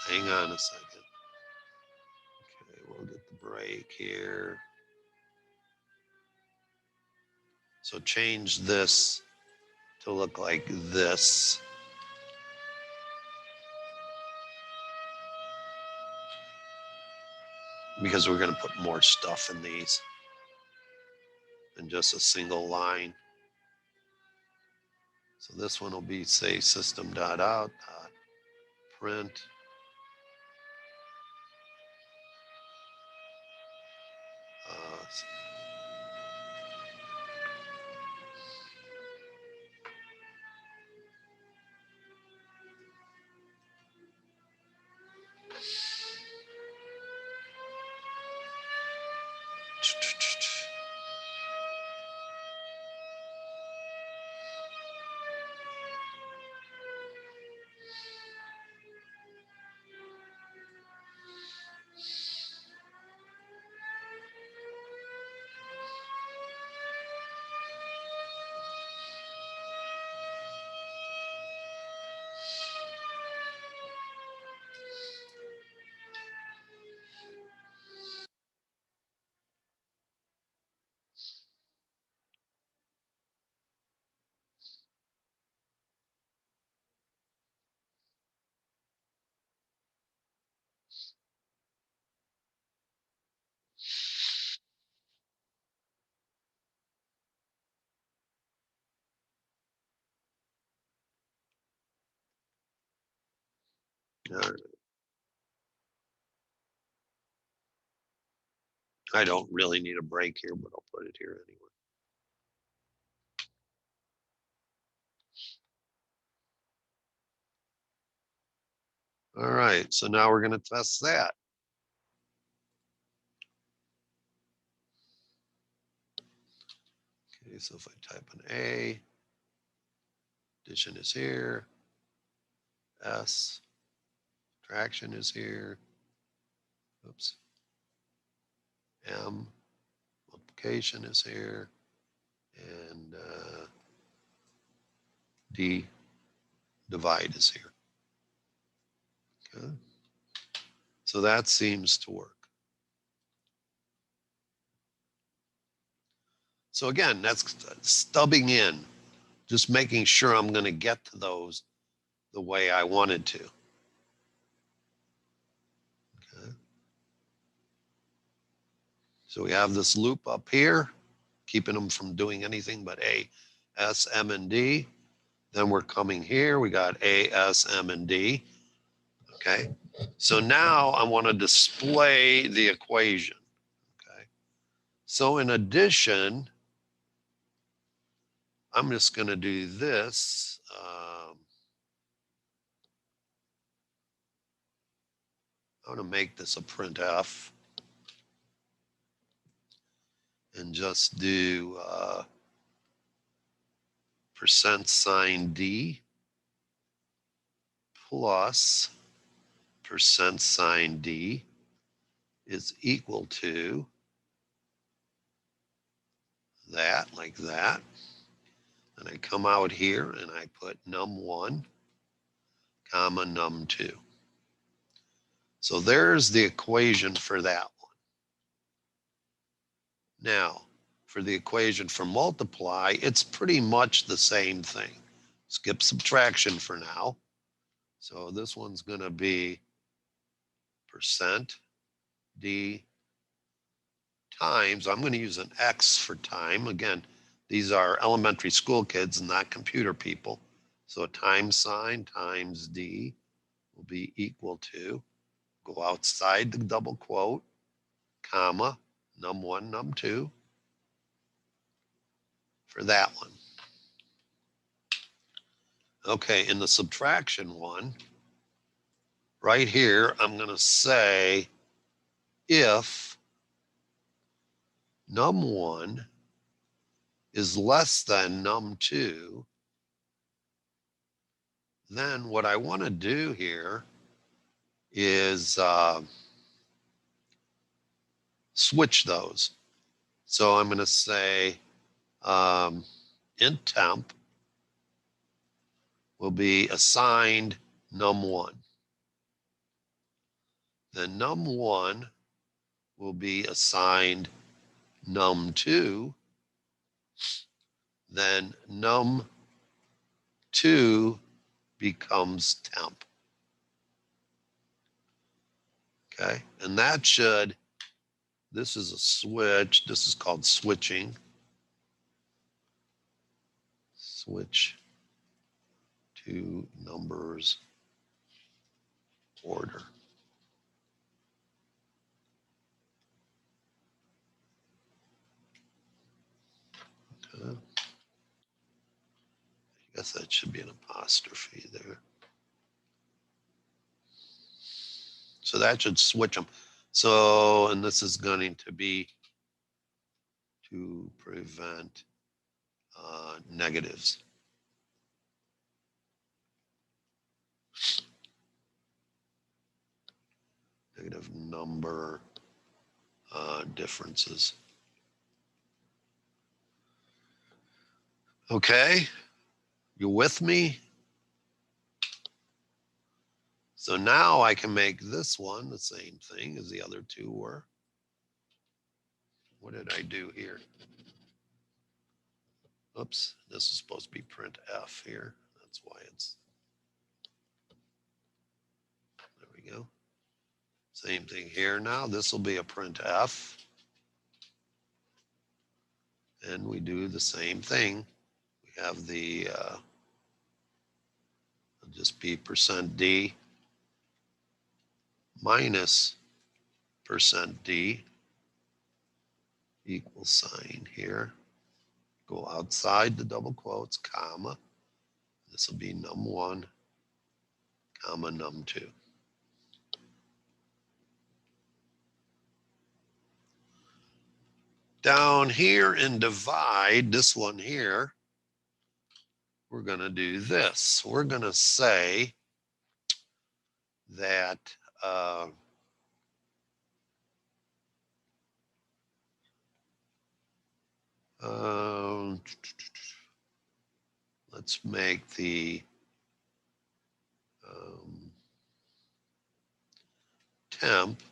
hang on a second. Okay, we'll get the break here. So change this to look like this. Because we're going to put more stuff in these than just a single line. So this one will be, say, system.out.print. All right. I don't really need a break here, but I'll put it here anyway. All right, so now we're going to test that. Okay, so if I type an A, addition is here, S, subtraction is here, oops, M, multiplication is here, and D, divide is here. Okay. So that seems to work. So again, that's stubbing in, just making sure I'm going to get to those the way I wanted to. Okay. So we have this loop up here, keeping them from doing anything but A, S, M, and D. Then we're coming here, we got A, S, M, and D. Okay. So now I want to display the equation. Okay. So in addition, I'm just going to do this. I'm going to make this a printf and just do % D plus % D is equal to that, like that. And I come out here and I put num1, comma num2. So there's the equation for that one. Now, for the equation for multiply, it's pretty much the same thing. Skip subtraction for now. So this one's going to be % D times, I'm going to use an X for time. Again, these are elementary school kids and not computer people. So a times sign times D will be equal to, go outside the double quote, comma, num1, num2 for that one. Okay, in the subtraction one, right here, I'm going to say if num1 is less than num2, then what I want to do here is switch those. So I'm going to say int temp will be assigned num1. Then num1 will be assigned num2. Then num2 becomes temp. Okay, and that should, this is a switch. This is called switching. Switch to numbers order. Okay. I guess that should be an apostrophe there. So that should switch them. So, and this is going to be to prevent negatives. Negative number differences. Okay, you with me? So now I can make this one the same thing as the other two were. What did I do here? Oops, this is supposed to be print F here. That's why it's, there we go. Same thing here now. This will be a print F. And we do the same thing. We have the, it'll just be %D minus %D equals sign here. Go outside the double quotes, comma. This will be num1, comma num2. Down here in divide, this one here, we're going to do this. We're going to say that let's make the temp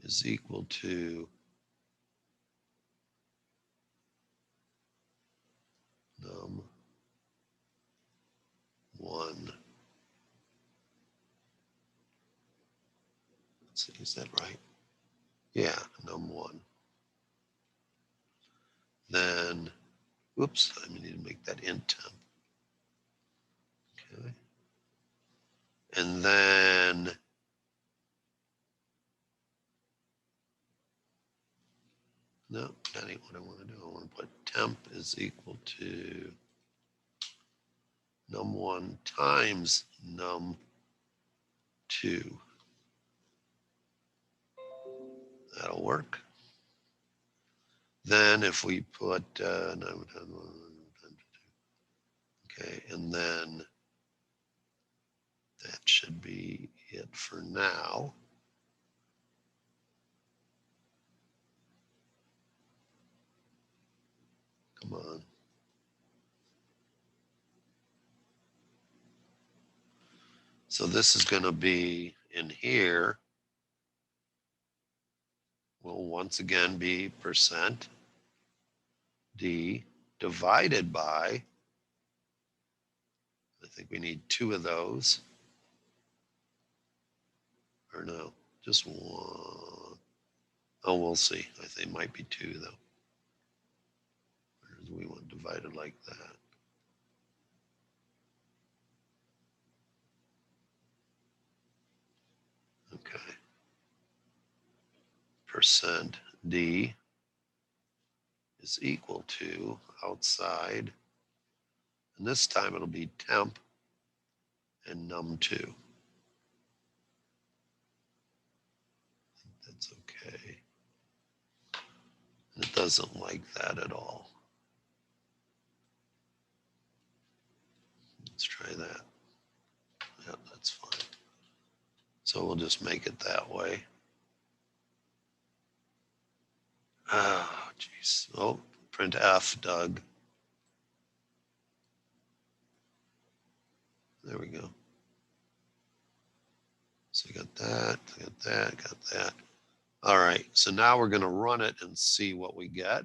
is equal to num1. Let's see, is that right? Yeah, num1. Then, oops, I need to make that int temp. Okay. And then no, that ain't what I want to do. I want to put temp is equal to num1 times num2. That'll work. Then if we put okay, and then that should be it for now. Come on. So this is going to be in here. Will once again be percent D divided by, I think we need 2 of those. Or no, just 1. Oh, we'll see. I think it might be 2 though. Or do we want divided like that? Okay. Percent D is equal to outside, and this time it'll be temp and num2. That's okay. And it doesn't like that at all. Let's try that. Yep, that's fine. So we'll just make it that way. Oh, geez. Oh, print F, Doug. There we go. So I got that, got that, got that. All right, so now we're going to run it and see what we get.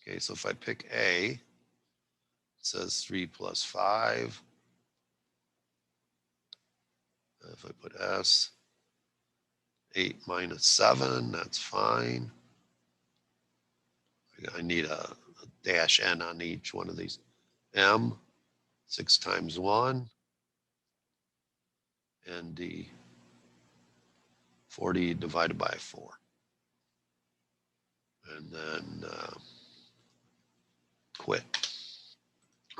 Okay, so if I pick A, it says 3 plus 5. If I put S, 8 minus 7, that's fine. I need a dash N on each one of these. M, 6 times 1. And D, 40 divided by 4. And then quit.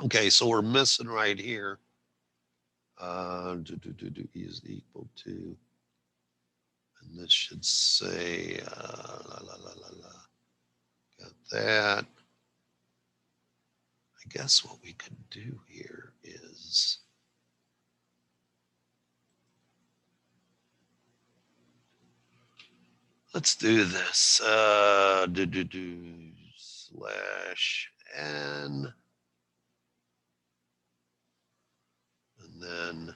Okay, so we're missing right here. E is equal to, and this should say, got that. I guess what we could do here is, let's do this, slash N, and then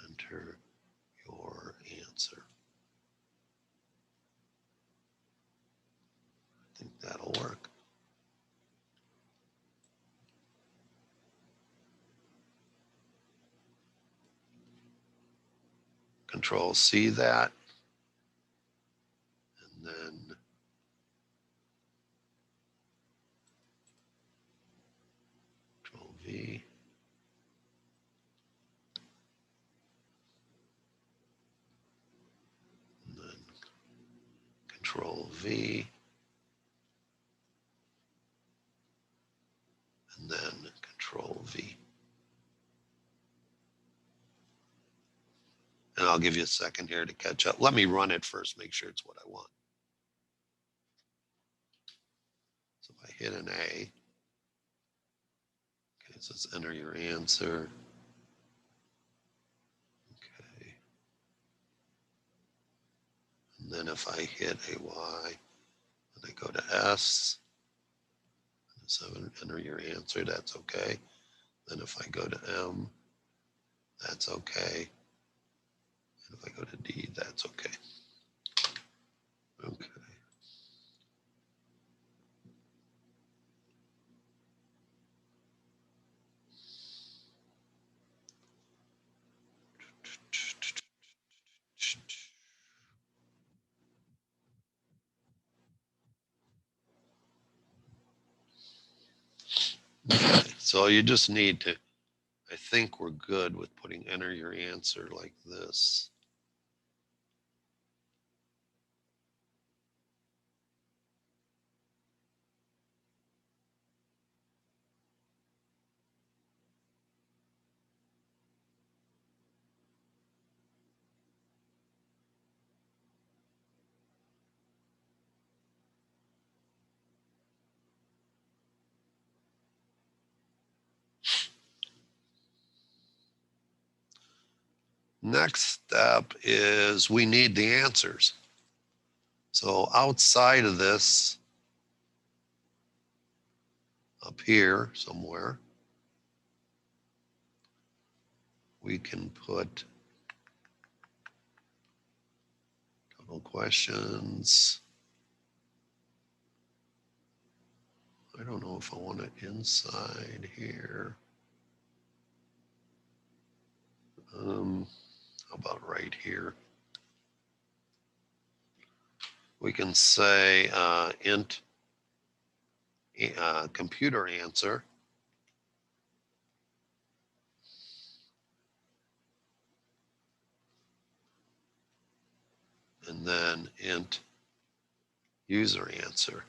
enter your answer. I think that'll work. Control C that, and then Control V. And then Control V. And then Control V. And I'll give you a second here to catch up. Let me run it first, make sure it's what I want. So if I hit an A, okay, it says enter your answer. Okay. And then if I hit a Y, and I go to S, so enter your answer, that's okay. Then if I go to M, that's okay. And if I go to D, that's okay. Okay. Okay. So you just need to, I think we're good with putting enter your answer like this. Next step is we need the answers. So outside of this, up here somewhere, we can put total questions. I don't know if I want it inside here. How about right here? We can say int computer answer. And then int user answer.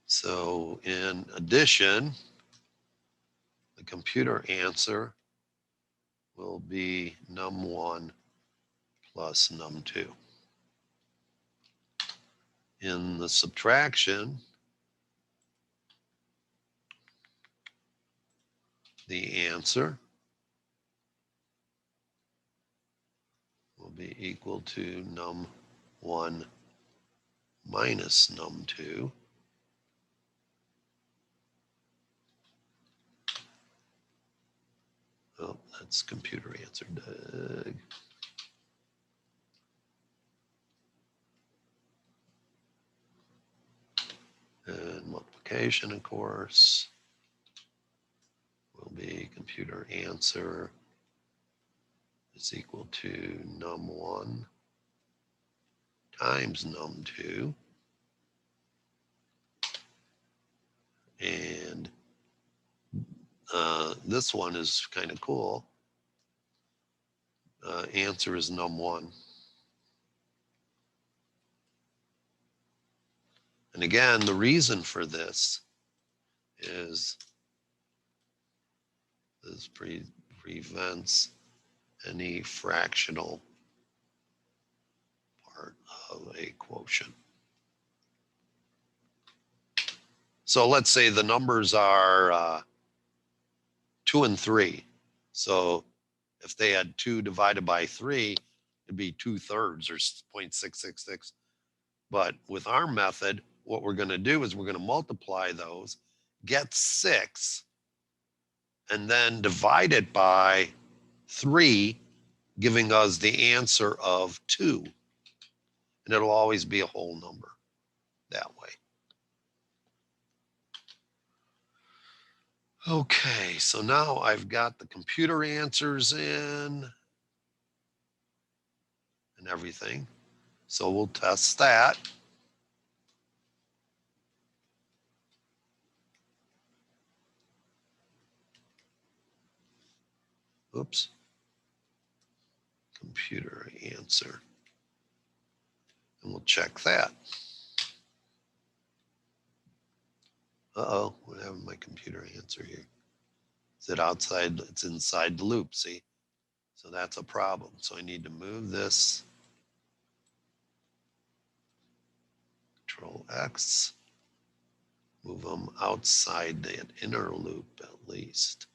So in addition, the computer answer will be num1 plus num2. In the subtraction, the answer will be equal to num1 minus num2. Oh, that's computer answer, Doug. And multiplication, of course, will be computer answer is equal to num1 times num2. And this one is kind of cool. Answer is num1. And again, the reason for this is this prevents any fractional part of a quotient. So let's say the numbers are 2 and 3. So if they had 2 divided by 3, it'd be 2/3 or 0.666. But with our method, what we're going to do is we're going to multiply those, get 6, and then divide it by 3, giving us the answer of 2. And it'll always be a whole number that way. Okay, so now I've got the computer answers in and everything. So we'll test that. Oops. Computer answer. And we'll check that. Uh-oh, what happened to my computer answer here? Is it outside? It's inside the loop, see? So that's a problem. So I need to move this. Control X. Move them outside the inner loop at least.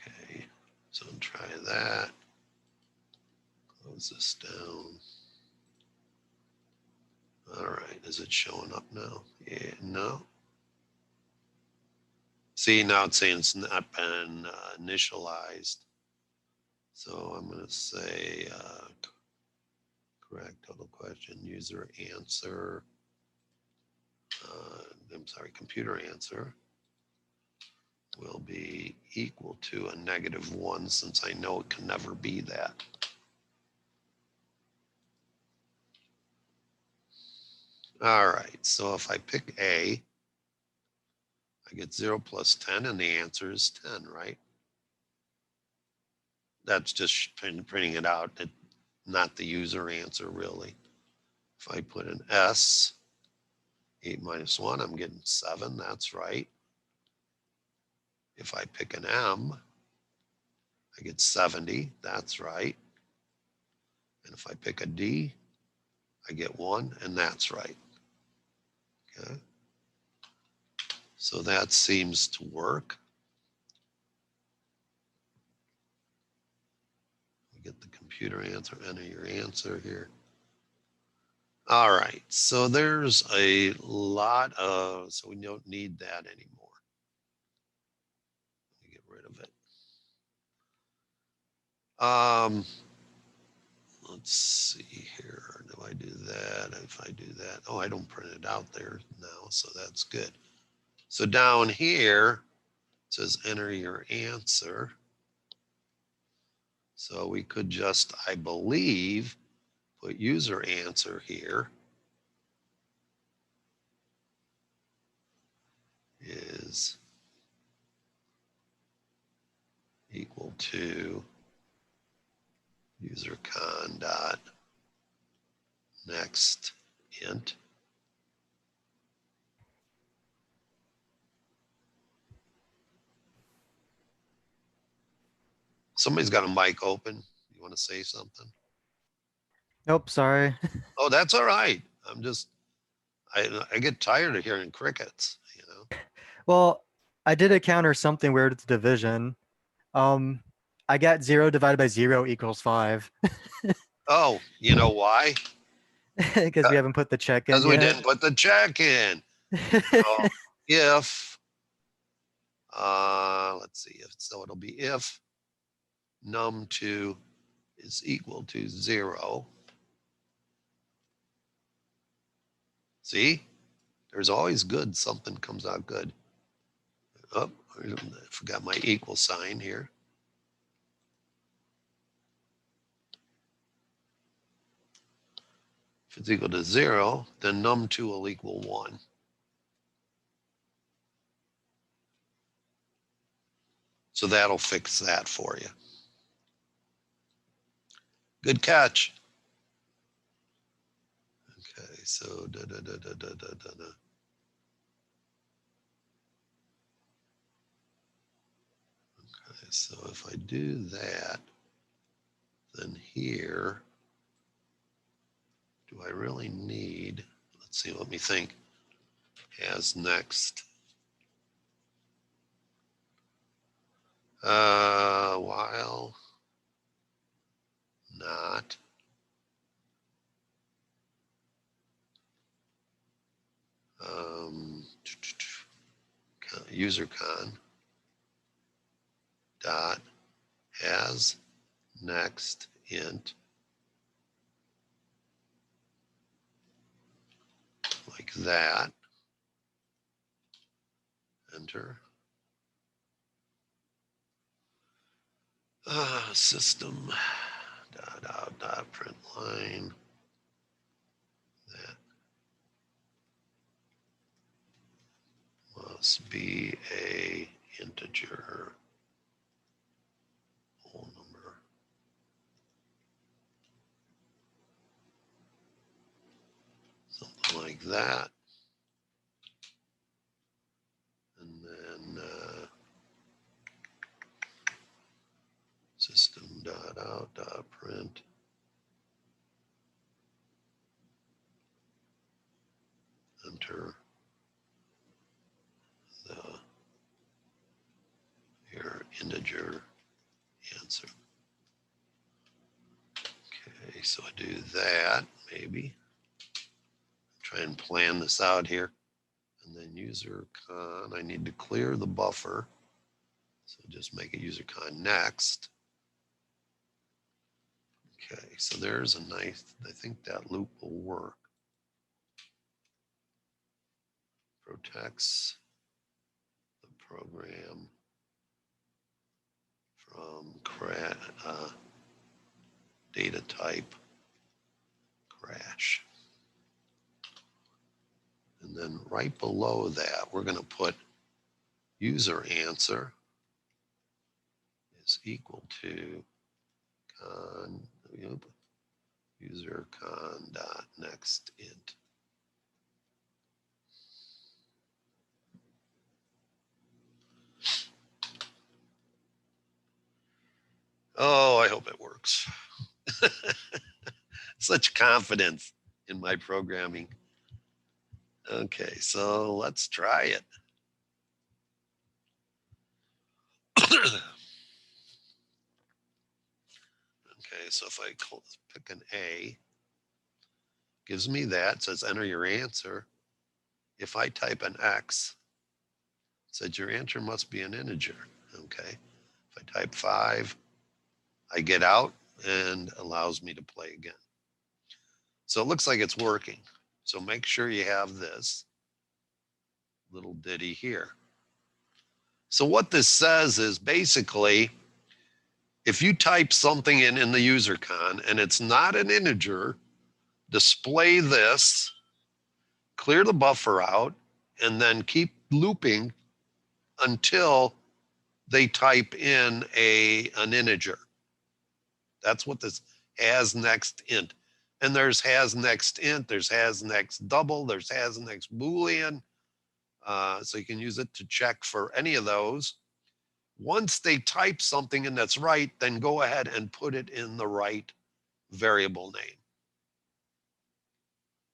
Okay, so try that. Close this down. All right, is it showing up now? Yeah, no. See, now it's saying it's not been initialized. So I'm going to say correct total question, user answer. I'm sorry, computer answer will be equal to a -1 since I know it can never be that. All right, so if I pick A, I get 0 plus 10 and the answer is 10, right? That's just printing it out, not the user answer really. If I put an S, 8 minus 1, I'm getting 7, that's right. If I pick an M, I get 70, that's right. And if I pick a D, I get 1, and that's right. Okay. So that seems to work. We get the computer answer, enter your answer here. All right, so there's a lot of, so we don't need that anymore. Let me get rid of it. Let's see here. Do I do that? If I do that, oh, I don't print it out there now, so that's good. So down here, it says enter your answer. So we could just, I believe, put user answer here is equal to user con dot next int. Somebody's got a mic open. You want to say something? Nope, sorry. Oh, that's all right. I'm just, I get tired of hearing crickets, you know? Well, I did encounter something weird with the division. I got 0 divided by 0 equals 5 Oh, you know why? because we haven't put the check in Because we yet. didn't put the check in. So if, let's see, if so, it'll be if num2 is equal to 0. See, there's always good. Something comes out good. Oh, I forgot my equal sign here. If it's equal to 0, then num2 will equal 1. So that'll fix that for you. Good catch. Okay, so Okay, so if I do that, then here, do I really need, let's see, let me think, as next. While not user con dot as next int like that. Enter. System dot out dot print line. That must be a integer whole number. that. And then system.out.print. Enter your integer answer. Okay, so I do that, maybe. Try and plan this out here. And then user con, I need to clear the buffer. So just make it user con next. Okay, so there's a nice, I think that loop will work. Protects the program from data type crash. And then right below that, we're going to put user answer is equal to user con dot next int. Oh, I hope it works. Such confidence in my programming. Okay, so let's try it. Okay, so if I pick an A, gives me that, says enter your answer. If I type an X, it says your answer must be an integer. Okay, if I type 5, I get out and allows me to play again. So it looks like it's working. So make sure you have this little ditty here. So what this says is basically, if you type something in the user con and it's not an integer, display this, clear the buffer out, and then keep looping until they type in an integer. That's what this has next int. And there's has next int, there's has next double, there's has next Boolean. So you can use it to check for any of those. Once they type something in that's right, then go ahead and put it in the right variable name.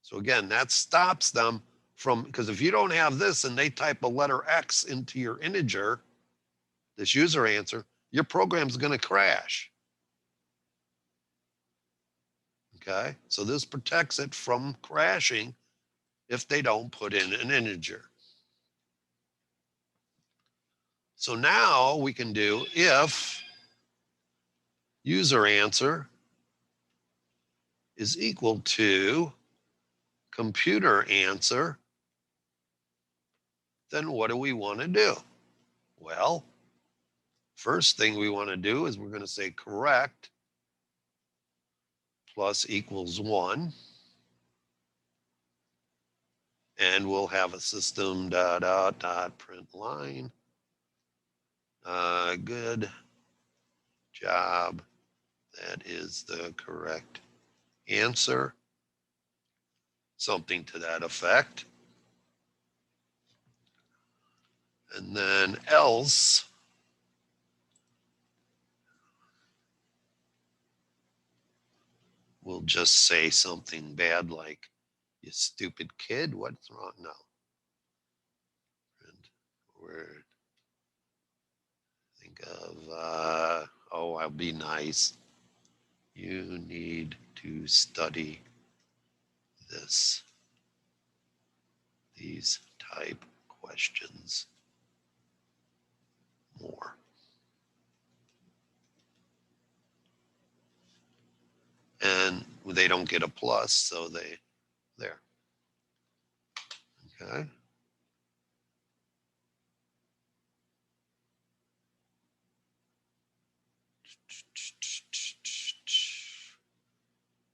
So again, that stops them from, because if you don't have this and they type a letter X into your integer, this user answer, your program's going to crash. Okay, so this protects it from crashing if they don't put in an integer. So now we can do if user answer is equal to computer answer, then what do we want to do? Well, first thing we want to do is we're going to say correct plus equals 1. And we'll have a system dot print line. Good job. That is the correct answer. Something to that effect. And then else, we'll just say something bad like, you stupid kid, what's wrong? No. And word. Think of, oh, I'll be nice. You need to study these type questions more. And they don't get a plus, so there. Okay.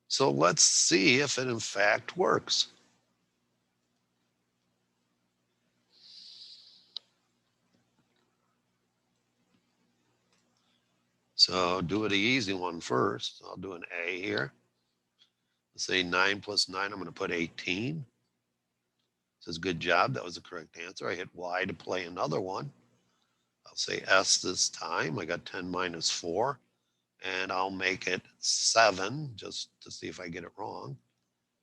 So let's see if it in fact works. So do the easy one first. I'll do an A here. Let's say 9 plus 9, I'm going to put 18. Says, good job. That was the correct answer. I hit Y to play another one. I'll say S this time. I got 10 minus 4. And I'll make it 7 just to see if I get it wrong.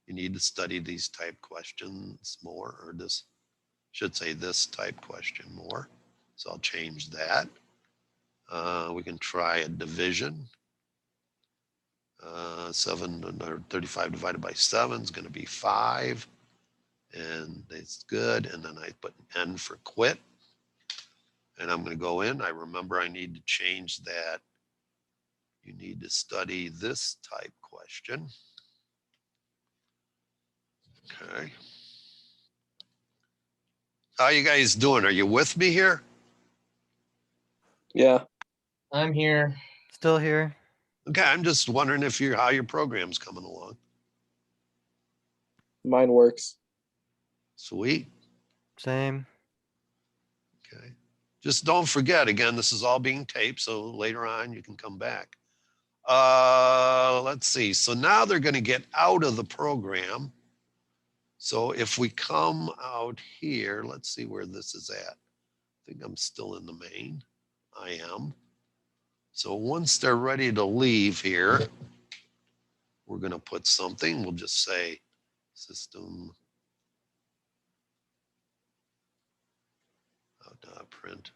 You need to study these type questions more, or this should say this type question more. So I'll change that. We can try a division. 35 divided by 7 is going to be 5. And it's good. And then I put an N for quit. And I'm going to go in. I remember I need to change that. You need to study this type question. Okay. How you guys doing? Are you with me here? Yeah. I'm here. Still here. Okay, I'm just wondering if how your program's coming along. Mine works. Sweet. Same. Okay. Just don't forget, again, this is all being taped, so later on you can come back. Let's see. So now they're going to get out of the program. So if we come out here, let's see where this is at. I think I'm still in the main. I am. So once they're ready to leave here, we're going to put something. We'll just say system print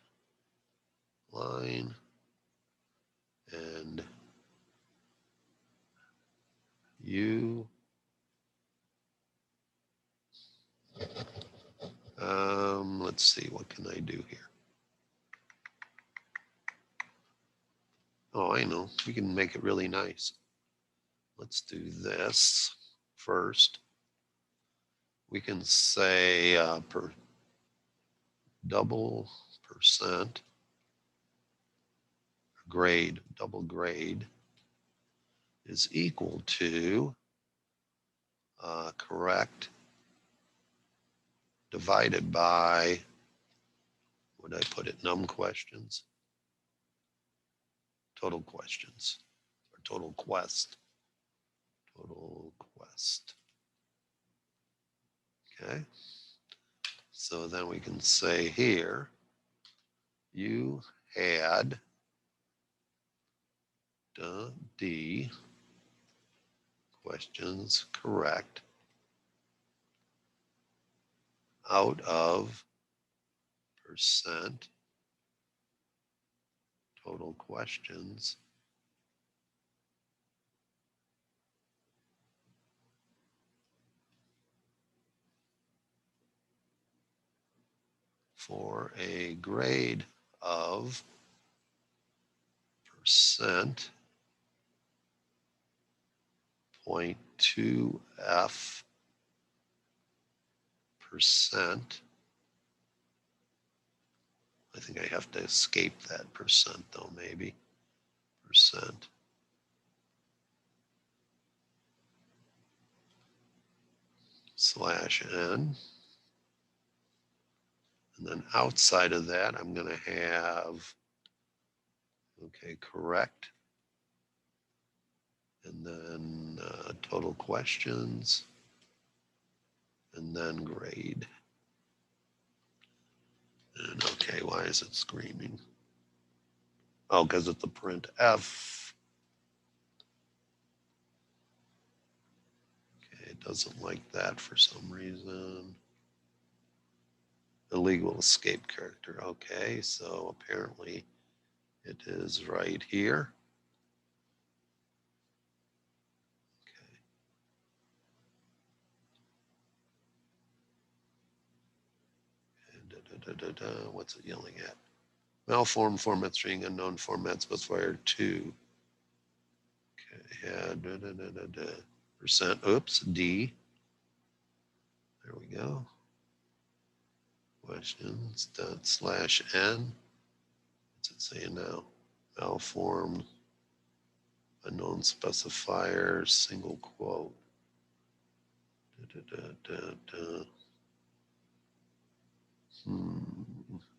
line and you. Let's see, what can I do here? Oh, I know. We can make it really nice. Let's do this first. We can say per double percent grade, double grade is equal to correct divided by, what did I put it, num questions? Total questions, or total quest. Total quest. Okay. So then we can say here, you had D questions correct out of percent total questions for a grade of percent 0.2 F percent. I think I have to escape that percent though, maybe. Percent. Slash N. And then outside of that, I'm going to have, okay, correct. And then total questions. And then grade. And okay, why is it screaming? Oh, because it's a print F. Okay, it doesn't like that for some reason. Illegal escape character. Okay, so apparently it is right here. Okay. What's it yelling at? Malformed format string, unknown format specifier 2. Okay, yeah, percent, oops, D. There we go. Questions dot slash N. What's it saying now? Malformed, unknown specifier, single quote.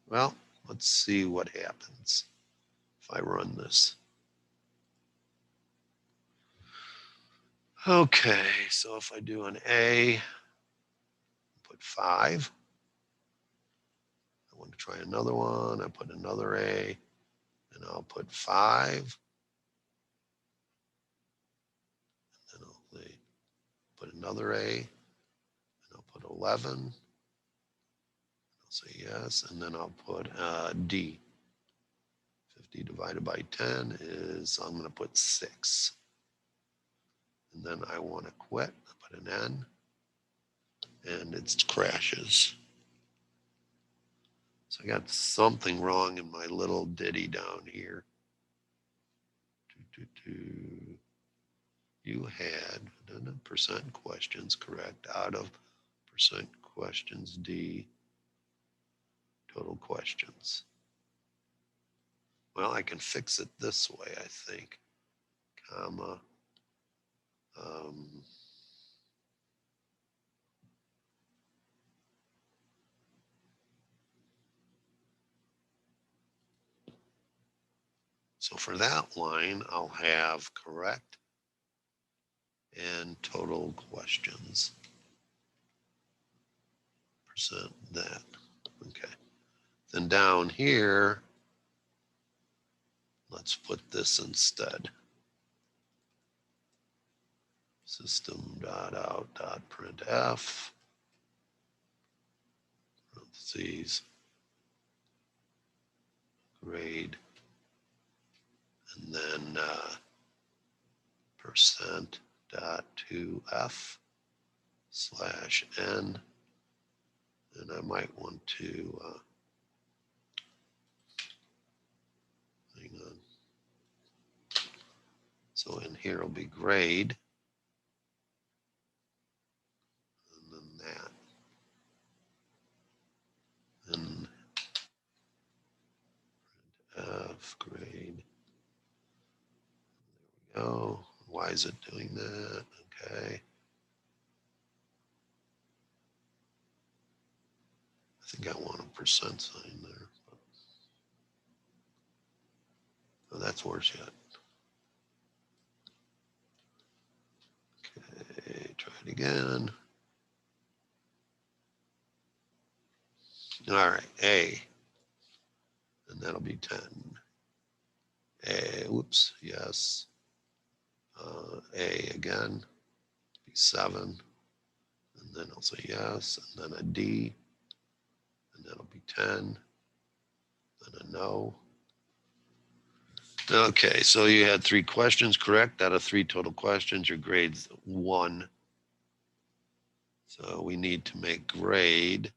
Well, let's see what happens if I run this. Okay, so if I do an A, put put 5. I want to try another one. I put another A, and I'll put 5. And I'll put another A, and I'll put 11. I'll say yes, and then I'll put D. 50 divided by 10 is, I'm going to put 6. And then I want to quit. I put an N, and it crashes. So I got something wrong in my little ditty down here. You had percent questions correct out of percent questions D, total questions. Well, I can fix it this way, I think, comma. So for that line, I'll have correct and total questions. Percent that. Okay. Then down here, let's put this instead. System.out.printf, parentheses, grade, and then %.2f /n, and I might want to hang on. So in here will be grade, and then that, and F grade. There we go. Why is it doing that? Okay. I think I want a percent sign there. Oh, that's worse yet. Okay, try it again. All right, A, and that'll be 10. A, whoops, yes. A again, be 7, and then I'll say yes, and then a D, and that'll be 10, then a no. Okay, so you had 3 questions correct out of 3 total questions. Your grade's 1. So we need to make grade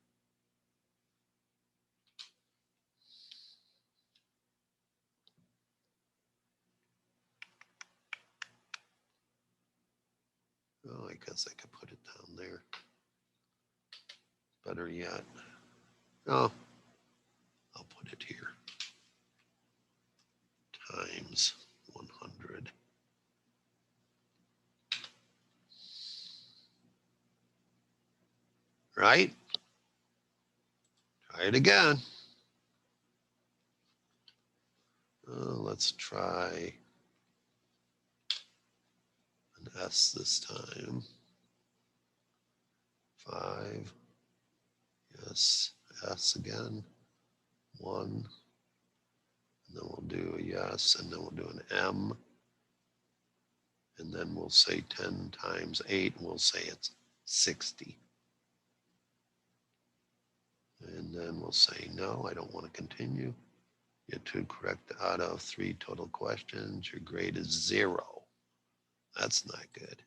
oh, I guess I could put it down there. Better yet. Oh, I'll put it here. Times 100. Right? Try it again. Let's try an S this time. 5. Yes. S again. 1. And then we'll do a yes, and then we'll do an M. And then we'll say 10 times 8, and we'll say it's 60. And then we'll say, no, I don't want to continue. You had 2 correct out of 3 total questions. Your grade is 0. That's not good.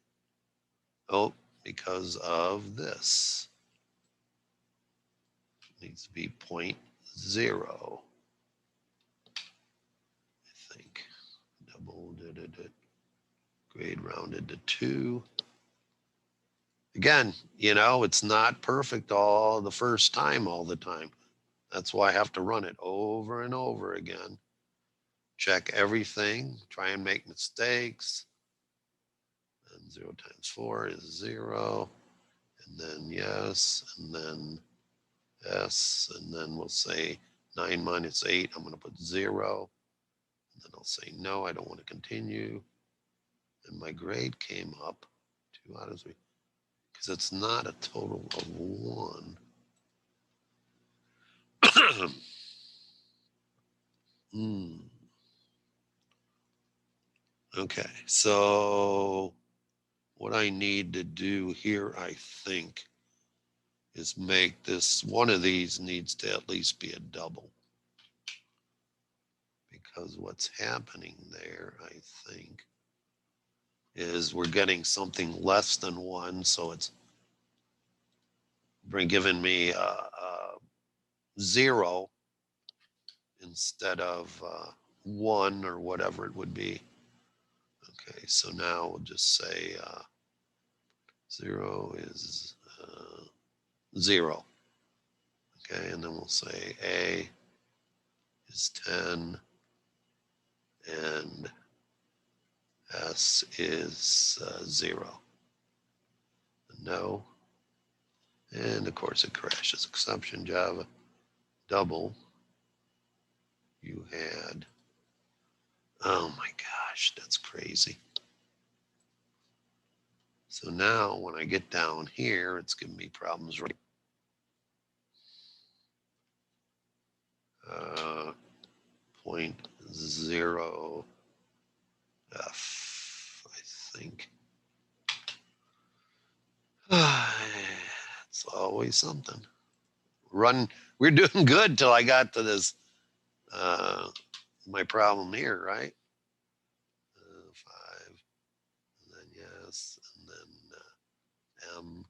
Oh, because of this. It needs to be 0.0. I think. Double did it. Grade rounded to 2. Again, you know, it's not perfect all the first time all the time. That's why I have to run it over and over again. Check everything, try and make mistakes. And 0 times 4 is 0. And then yes, and then S, and then we'll say 9 minus 8, I'm going to put 0. And then I'll say, no, I don't want to continue. And my grade came up 2 out of 3. because it's not a total of 1. Okay, so what I need to do here, I think, is make this, one of these needs to at least be a double. Because what's happening there, I think, is we're getting something less than 1, so it's giving me a 0 instead of 1 or whatever it would be. Okay, so now we'll just say 0 is 0. Okay, and then we'll say A is 10 and S is 0. No. And of course it crashes. Exception Java double. You had, oh my gosh, that's crazy. So now when I get down here, it's giving me problems right. 0.0 F, I think. It's always something. We're doing good till I got to this, my problem here, right? 5, and then yes, and then M,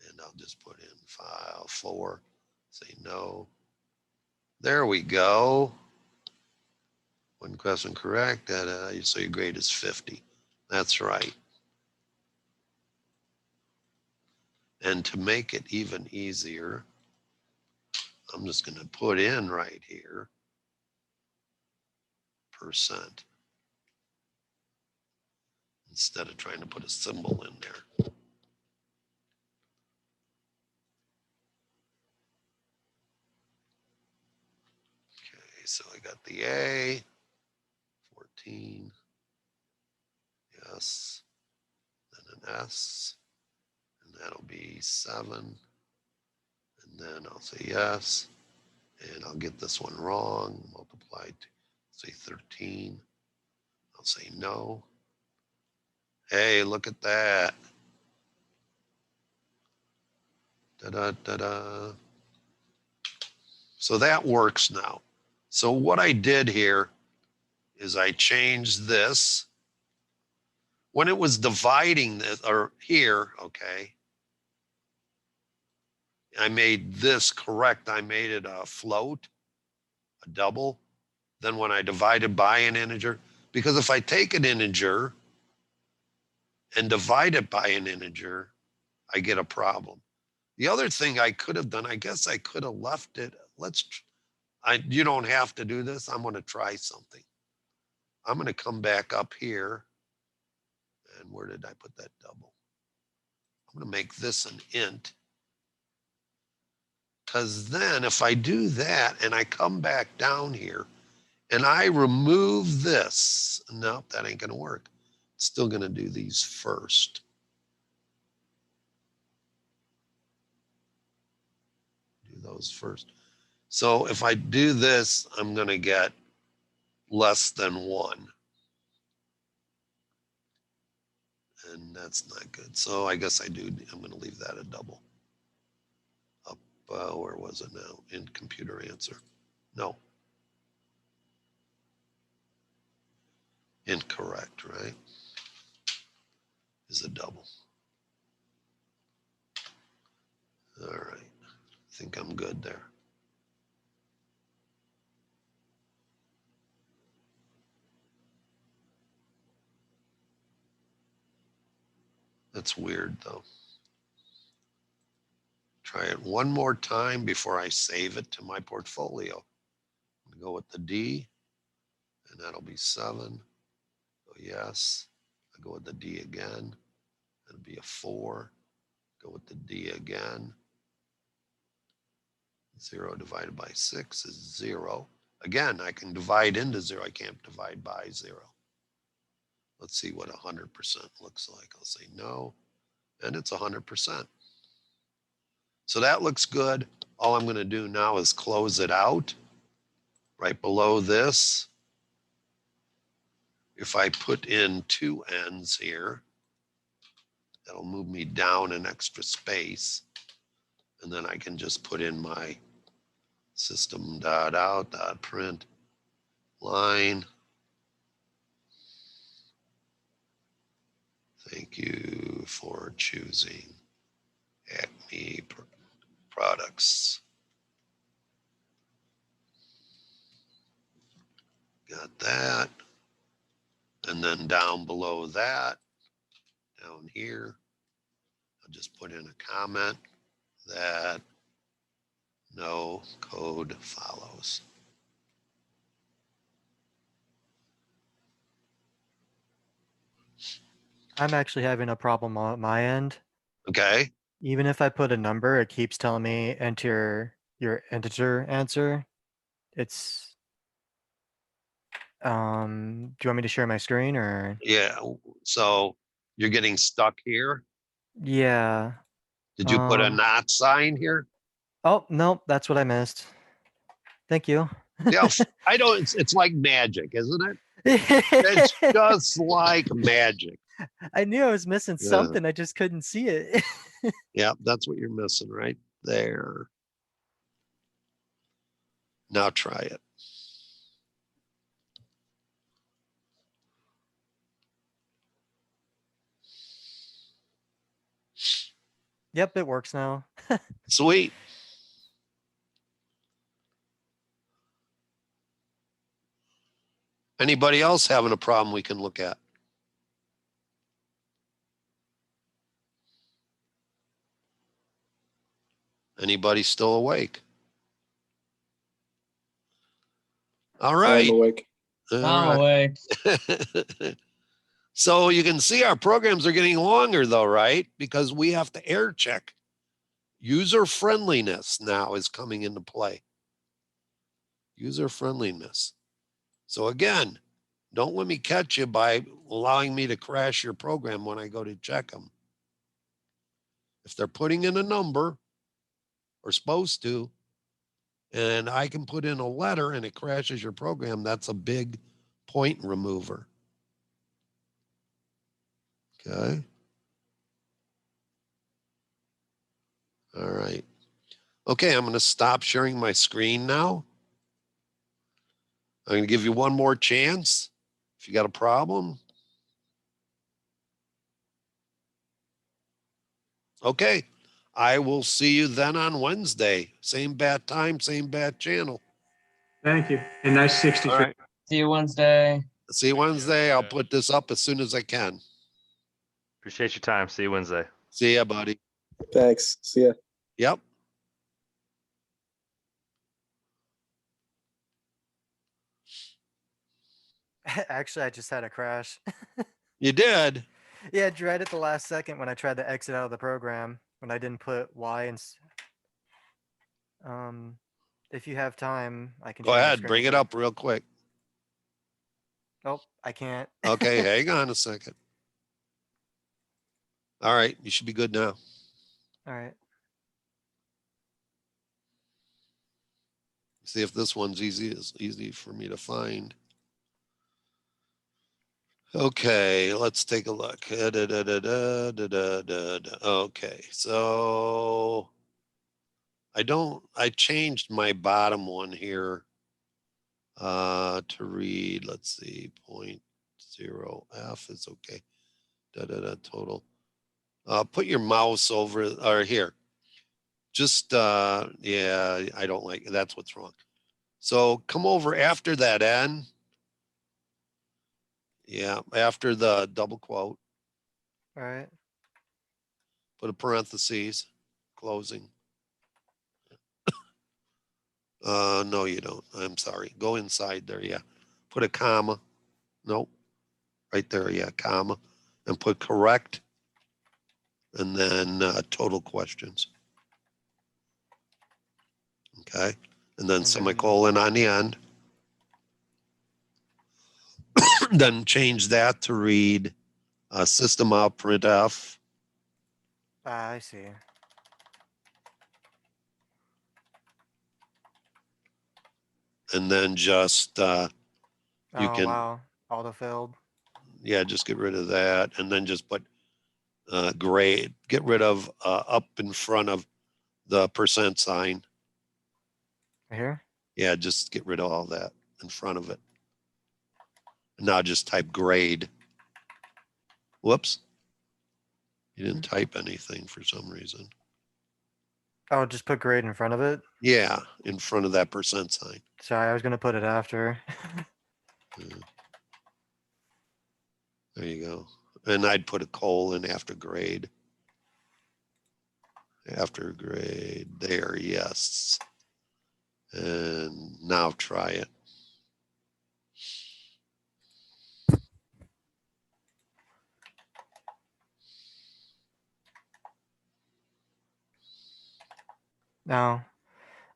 and I'll just put in file 4, say no. There we go. One question correct, so your grade is 50. That's right. And to make it even easier, I'm just going to put in right here percent instead of trying to put a symbol in there. Okay, so I got the A, 14, yes, then an S, and that'll be 7, and then I'll say yes, and I'll get this one wrong, multiply to say 13, I'll say no. Hey, look at that. Da-da-da-da. So that works now. So what I did here is I changed this. When it was dividing this, or here, okay, I made this correct. I made it a float, a double. Then when I divided by an integer, because if I take an integer and divide it by an integer, I get a problem. The other thing I could have done, I guess I could have left it. You don't have to do this. I'm going to try something. I'm going to come back up here. And where did I put that double? I'm going to make this an int. Because then if I do that and I come back down here and I remove this, nope, that ain't going to work. It's still going to do these first. Do those first. So if I do this, I'm going to get less than 1. And that's not good. So I guess I'm going to leave that a double. Up, where was it now? In computer answer. No. Incorrect, right? Is a double. All right. I think I'm good there. That's weird though. Try it one more time before I save it to my portfolio. I'm gonna go with the D, and that'll be 7. Go yes. I go with the D again. It'll be a 4. Go with the D again. 0 divided by 6 is 0. Again, I can divide into 0. I can't divide by 0. Let's see what 100% looks like. I'll say no. and it's 100%. So that looks good. All I'm going to do now is close it out. Right below this, if I put in 2 ends here, that'll move me down an extra space. And then I can just put in my system.out.print line. Thank you for choosing Acme products. Got that. And then down below that, down here, I'll just put in a comment that no code follows. I'm actually having a problem on my end. Okay. Even if I put a number, it keeps telling me enter your integer answer. It's do you want me to share my screen or? Yeah. So you're getting stuck here. Yeah. Did you put a Um, not sign here? Oh, no, that's what I missed. Thank you. Yeah. I don't, it's like magic, isn't it? It's just like magic. I knew I was missing Yeah. something. I just couldn't see it. Yeah, that's what you're missing right there. Now try it. Yep, it works now. Sweet. Anybody else having a problem we can look at? Anybody still awake? All I'm right. awake. All I'm right. awake. So you can see our programs are getting longer though, right? Because we have to air check. User friendliness now is coming into play. User friendliness. So again, don't let me catch you by allowing me to crash your program when I go to check them. If they're putting in a number or supposed to, and I can put in a letter and it crashes your program, that's a big point remover. Okay. All right. Okay, I'm going to stop sharing my screen now. I'm going to give you one more chance. If you got a problem. Okay. I will see you then on Wednesday. Same bat time, same bat channel. Thank you. And nice 63. All right. See you Wednesday. See you Wednesday. I'll put this up as soon as I can. Appreciate your time. See you Wednesday. See ya, buddy. Thanks. See ya. Yep. Actually, I just had a crash. You did. Yeah, right at the last second when I tried to exit out of the program when I didn't put Y and if you have time, I can Go share my ahead. screen. Bring it up real quick. Oh, I can't. Okay. Hang on a second. All right. You should be good now. All right. See if this one's easy for me to find. Okay, let's take a look. Okay, so I changed my bottom one here to read, let's see, 0.0F is okay. Total. Put your mouse over, or here. Just, yeah, I don't like, that's what's wrong. So come over after that N. Yeah, after the double quote, All right. put a parentheses, closing. No, you don't. I'm sorry. Go inside there. Yeah. Put a comma. Nope. Right there. Yeah. Comma. And put correct. And then total questions. Okay. And then And then- semicolon on the end. Then change that to read system out printf. I see. And then just, you Oh, can, wow. Auto-filled. yeah, just get rid of that and then just put grade, get rid of up in front of the percent sign. Right here? Yeah, just get rid of all that in front of it. Now just type grade. Whoops. You didn't type anything for some reason. Oh, just put grade in front of it? Yeah, in front of that percent sign. Sorry, I was gonna put it after. There you go. And I'd put a colon after grade. After grade there, yes. And now try it. No.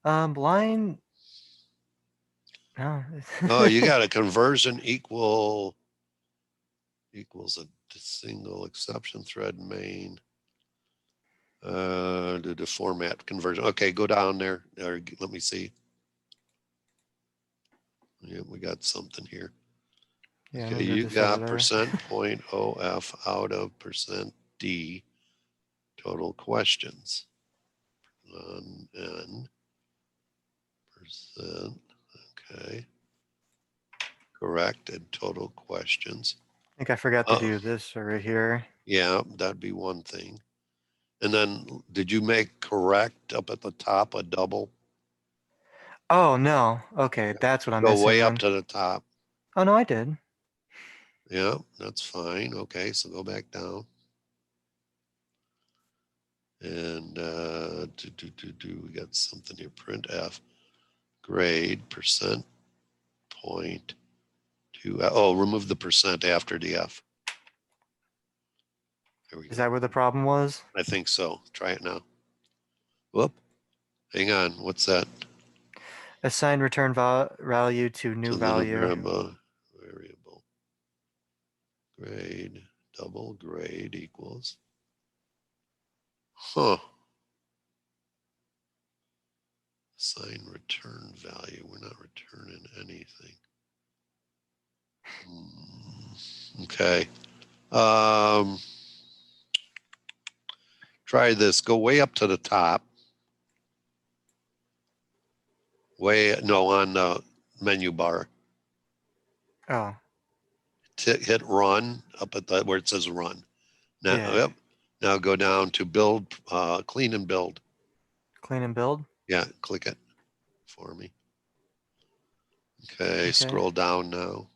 Line. No. Oh, you got a conversion equals a single exception thread main. The format conversion. Okay, go down there. Let me see. Yeah, we got something here. Yeah, Okay, let me do you this over got there. %.OF out of %D total questions. On N percent. Okay. Correct. And total questions. I think I forgot to Oh. do this right here. Yeah, that'd be one thing. And then did you make correct up at the top a double? Oh, no. Okay, that's what I'm Go missing way up then. to the top. Oh, no, I did. Yeah, that's fine. Okay, so go back down. And we got something here. Print F grade percent point to remove the percent after the F. There we Is go. that where the problem was? I think so. Try it now. Whoop. Hang on. What's that? Assign return value to new To the value. variable grade double grade equals. Huh. Assign return value. We're not returning anything. Okay. Try this. Go way up to the top. On the menu bar. Oh, Hit run up at the where it says run. Now, Yeah. yep. Now go down to build, clean and build. clean and build. Yeah, click it for me. Okay, Okay. scroll down now.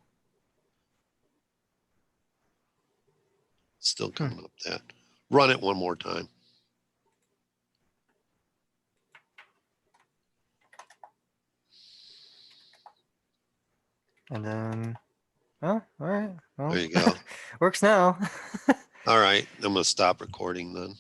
Still coming up that. Run it one more time. And then, oh, all right. Well, There you go. works now. All right, I'm gonna stop recording then.